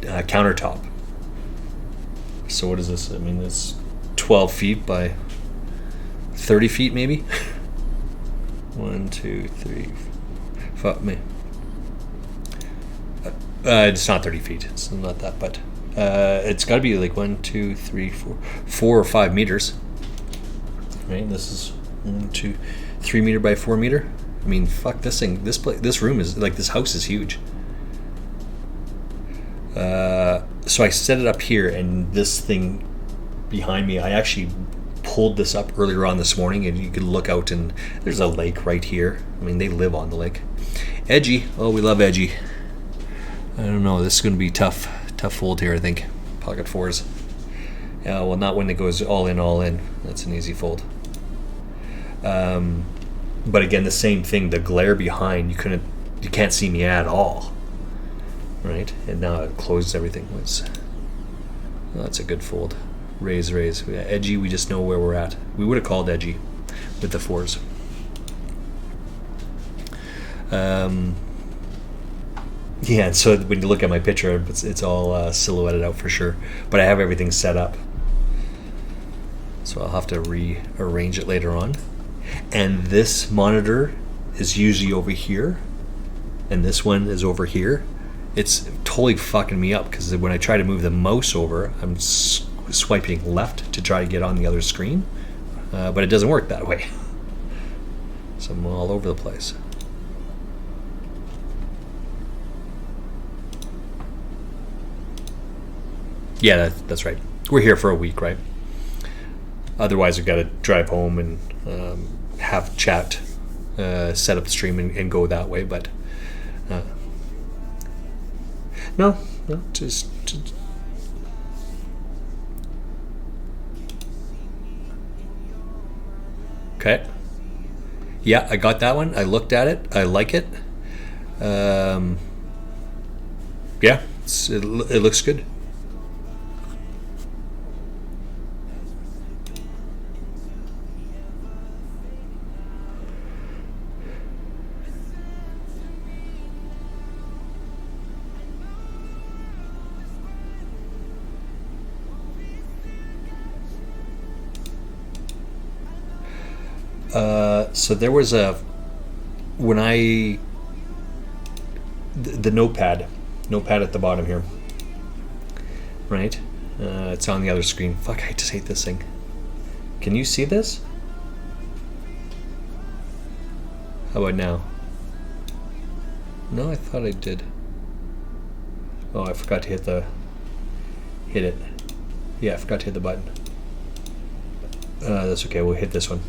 countertop. So what is this? I mean, it's 12 feet by 30 feet, maybe. 1, 2, 3, 4. Me. It's not 30 feet. It's not that, but it's got to be like 1, 2, 3, 4 or 5 meters. Right. This is 1, 2, 3 meter by 4 meter. I mean, fuck this thing. This room is like, this house is huge. So I set it up here, and this thing behind me, I actually pulled this up earlier on this morning, and you could look out, and there's a lake right here. I mean, they live on the lake. Edgy. Oh, we love edgy. I don't know. This is going to be tough fold here, I think. Pocket fours. Yeah, well, not when it goes all in. That's an easy fold. But again, the same thing. The glare behind, you can't see me at all. Right, and now it closed everything. That's a good fold. Raise. Yeah, edgy, we just know where we're at. We would have called edgy with the fours. Yeah, and so when you look at my picture, it's all silhouetted out for sure. But I have everything set up, so I'll have to rearrange it later on. And this monitor is usually over here, and this one is over here. It's totally fucking me up because when I try to move the mouse over, I'm swiping left to try to get on the other screen, but it doesn't work that way. So I'm all over the place. Yeah, that's right. We're here for a week, right? Otherwise, we've got to drive home and have chat, set up the stream and go that way, but... No, just... Okay. Yeah, I got that one. I looked at it. I like it. Yeah, it looks good. So there was the notepad at the bottom here, right? It's on the other screen. Fuck, I just hate this thing. Can you see this? How about now? No, I thought I did. Oh, I forgot to hit it. Yeah, I forgot to hit the button. That's okay, we'll hit this one.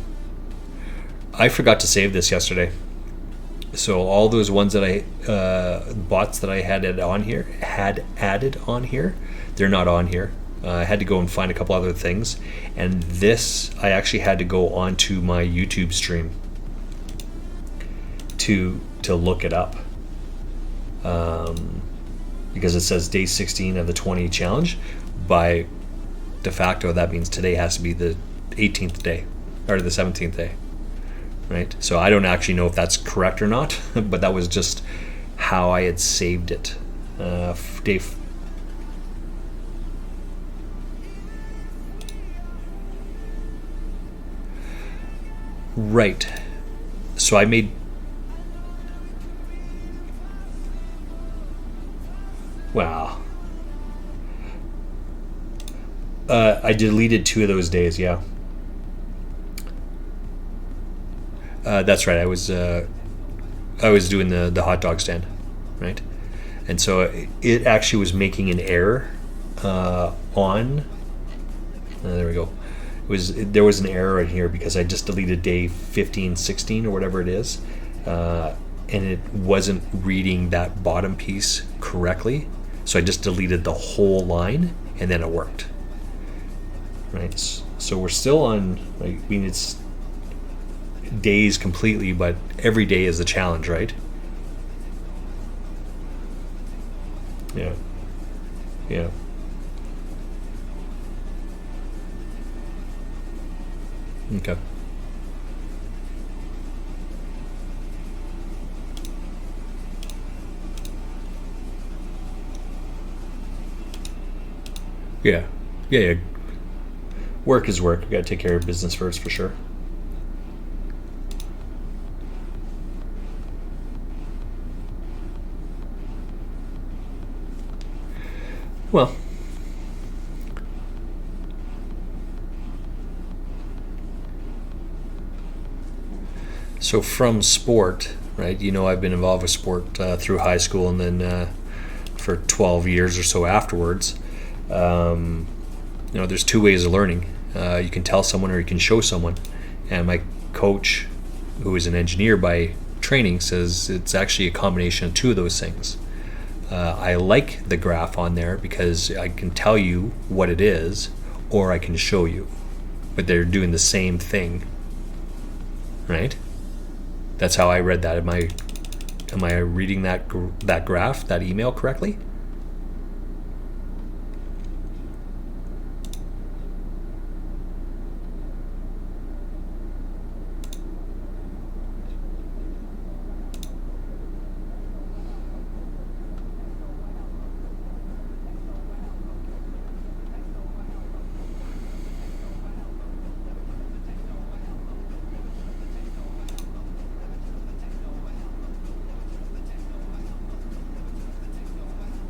I forgot to save this yesterday. So all those ones that bots that I had added on here, they're not on here. I had to go and find a couple other things, and this I actually had to go onto my YouTube stream to look it up, because it says day 16 of the 20 challenge. By de facto, that means today has to be the 18th day or the 17th day. Right, so I don't actually know if that's correct or not, but that was just how I had saved it. Day Right. So I made. Wow. I deleted 2 of those days. Yeah. That's right. I was doing the hot dog stand, right? And so it actually was making an error on. There we go. There was an error in here because I just deleted day 15, 16 or whatever it is, and it wasn't reading that bottom piece correctly. So I just deleted the whole line, and then it worked. Right. So we're still on. I mean, it's days completely, but every day is a challenge, right? Yeah. Yeah. Okay. Yeah. Yeah, yeah. Work is work. You gotta take care of business first, for sure. Well, so from sport, right? You know, I've been involved with sport through high school, and then for 12 years or so afterwards. You know, there's 2 ways of learning. You can tell someone, or you can show someone. And my coach, who is an engineer by training, says it's actually a combination of 2 of those things. I like the graph on there because I can tell you what it is, or I can show you, but they're doing the same thing, right? That's how I read that. Am I reading that graph, that email correctly?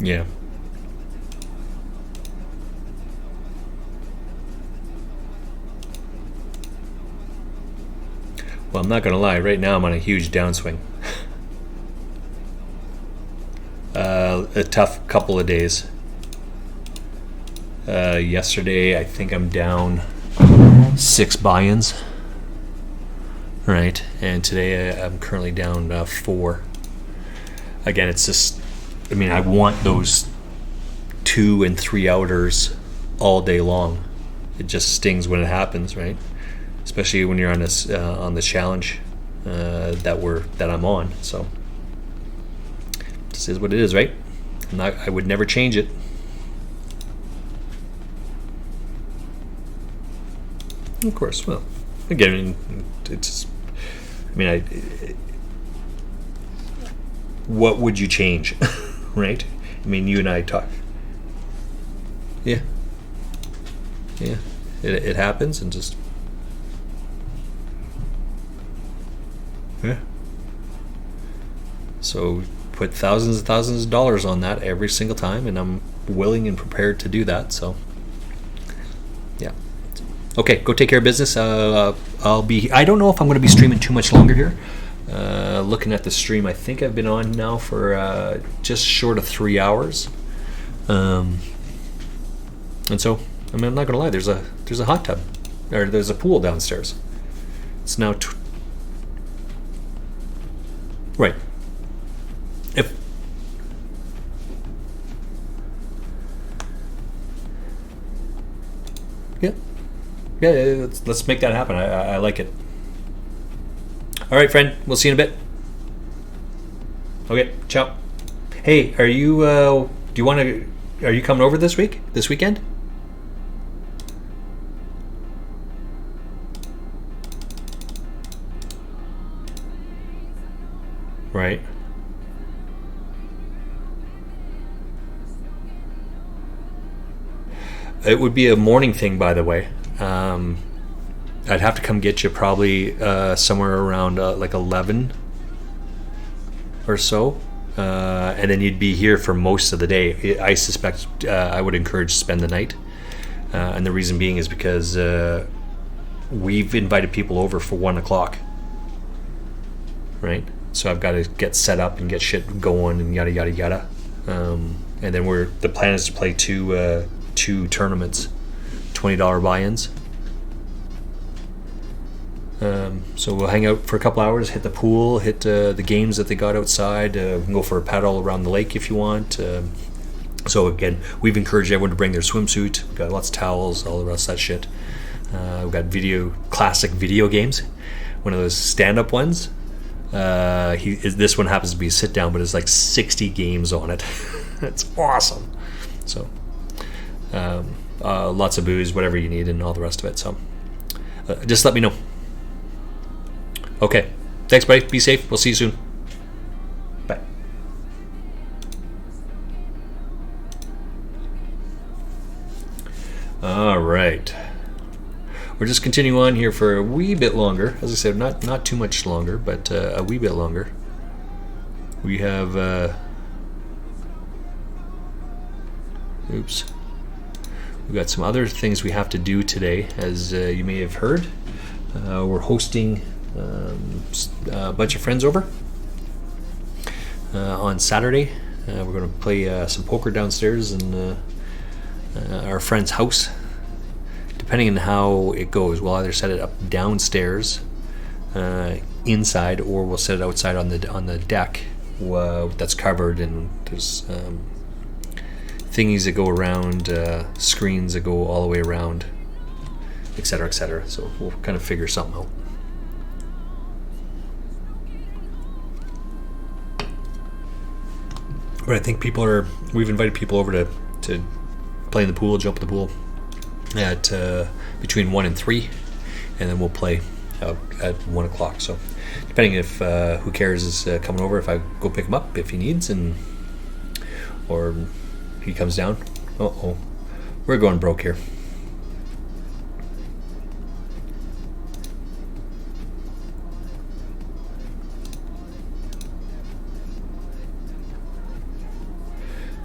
Yeah. Well, I'm not gonna lie. Right now, I'm on a huge downswing. A tough couple of days. Yesterday, I think I'm down 6 buy-ins. Right, and today I'm currently down 4. Again, it's just. I mean, I want those 2 and 3 outers all day long. It just stings when it happens, right? Especially when you're on this on the challenge that I'm on. So this is what it is, right? I would never change it. Of course. Well, again, it's. I mean, what would you change? Right? I mean, you and I talk. Yeah. Yeah. It happens, and just. Yeah. So put thousands and thousands of dollars on that every single time, and I'm willing and prepared to do that. So. Yeah. Okay, go take care of business. I'll be. I don't know if I'm going to be streaming too much longer here. Looking at the stream, I think I've been on now for just short of 3 hours, and so I mean, I'm not gonna lie. There's a hot tub, or there's a pool downstairs. It's now right. If yeah, let's make that happen. I like it. All right, friend. We'll see you in a bit. Okay, ciao. Hey, are you? Do you want to? Are you coming over this weekend? Right. It would be a morning thing, by the way. I'd have to come get you probably somewhere around like 11 or so, and then you'd be here for most of the day. I suspect I would encourage to spend the night, and the reason being is because we've invited people over for 1 o'clock, right? So I've got to get set up and get shit going and yada yada yada, and then the plan is to play two tournaments, $20 buy-ins. So we'll hang out for a couple hours, hit the pool, hit the games that they got outside, we can go for a paddle around the lake if you want. So again, we've encouraged everyone to bring their swimsuit. We've got lots of towels, all the rest of that shit. We've got classic video games, one of those stand-up ones. This one happens to be a sit-down, but it's like 60 games on it. It's awesome. So lots of booze, whatever you need, and all the rest of it. So just let me know. Okay, thanks, buddy. Be safe. We'll see you soon. Bye. All right. We're just continuing on here for a wee bit longer. As I said, not too much longer, but a wee bit longer. We have... oops. We've got some other things we have to do today, as you may have heard. We're hosting a bunch of friends over on Saturday. We're going to play some poker downstairs in our friend's house. Depending on how it goes, we'll either set it up downstairs, inside, or we'll set it outside on the deck that's covered, and there's thingies that go around, screens that go all the way around, etc., etc. So we'll kind of figure something out. But I think we've invited people over to play in the pool, jump in the pool at between 1 and 3, and then we'll play at 1 o'clock. So depending if Who Cares is coming over, if I go pick him up if he needs, or he comes down. We're going broke here.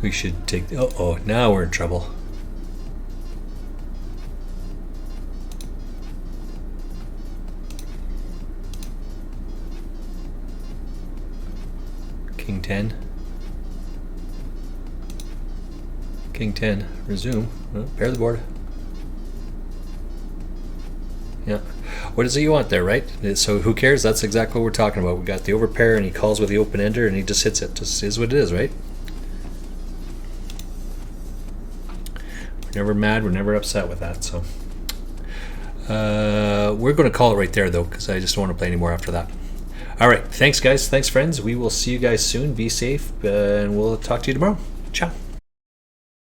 We should take... now we're in trouble. King 10. King 10. Resume. Pair the board. Yeah. What is it you want there, right? So Who Cares? That's exactly what we're talking about. We got the overpair, and he calls with the open ender, and he just hits it. Just is what it is, right? We're never mad, we're never upset with that. So we're going to call it right there, though, because I just don't want to play anymore after that. All right, thanks, guys. Thanks, friends. We will see you guys soon. Be safe, and we'll talk to you tomorrow. Ciao.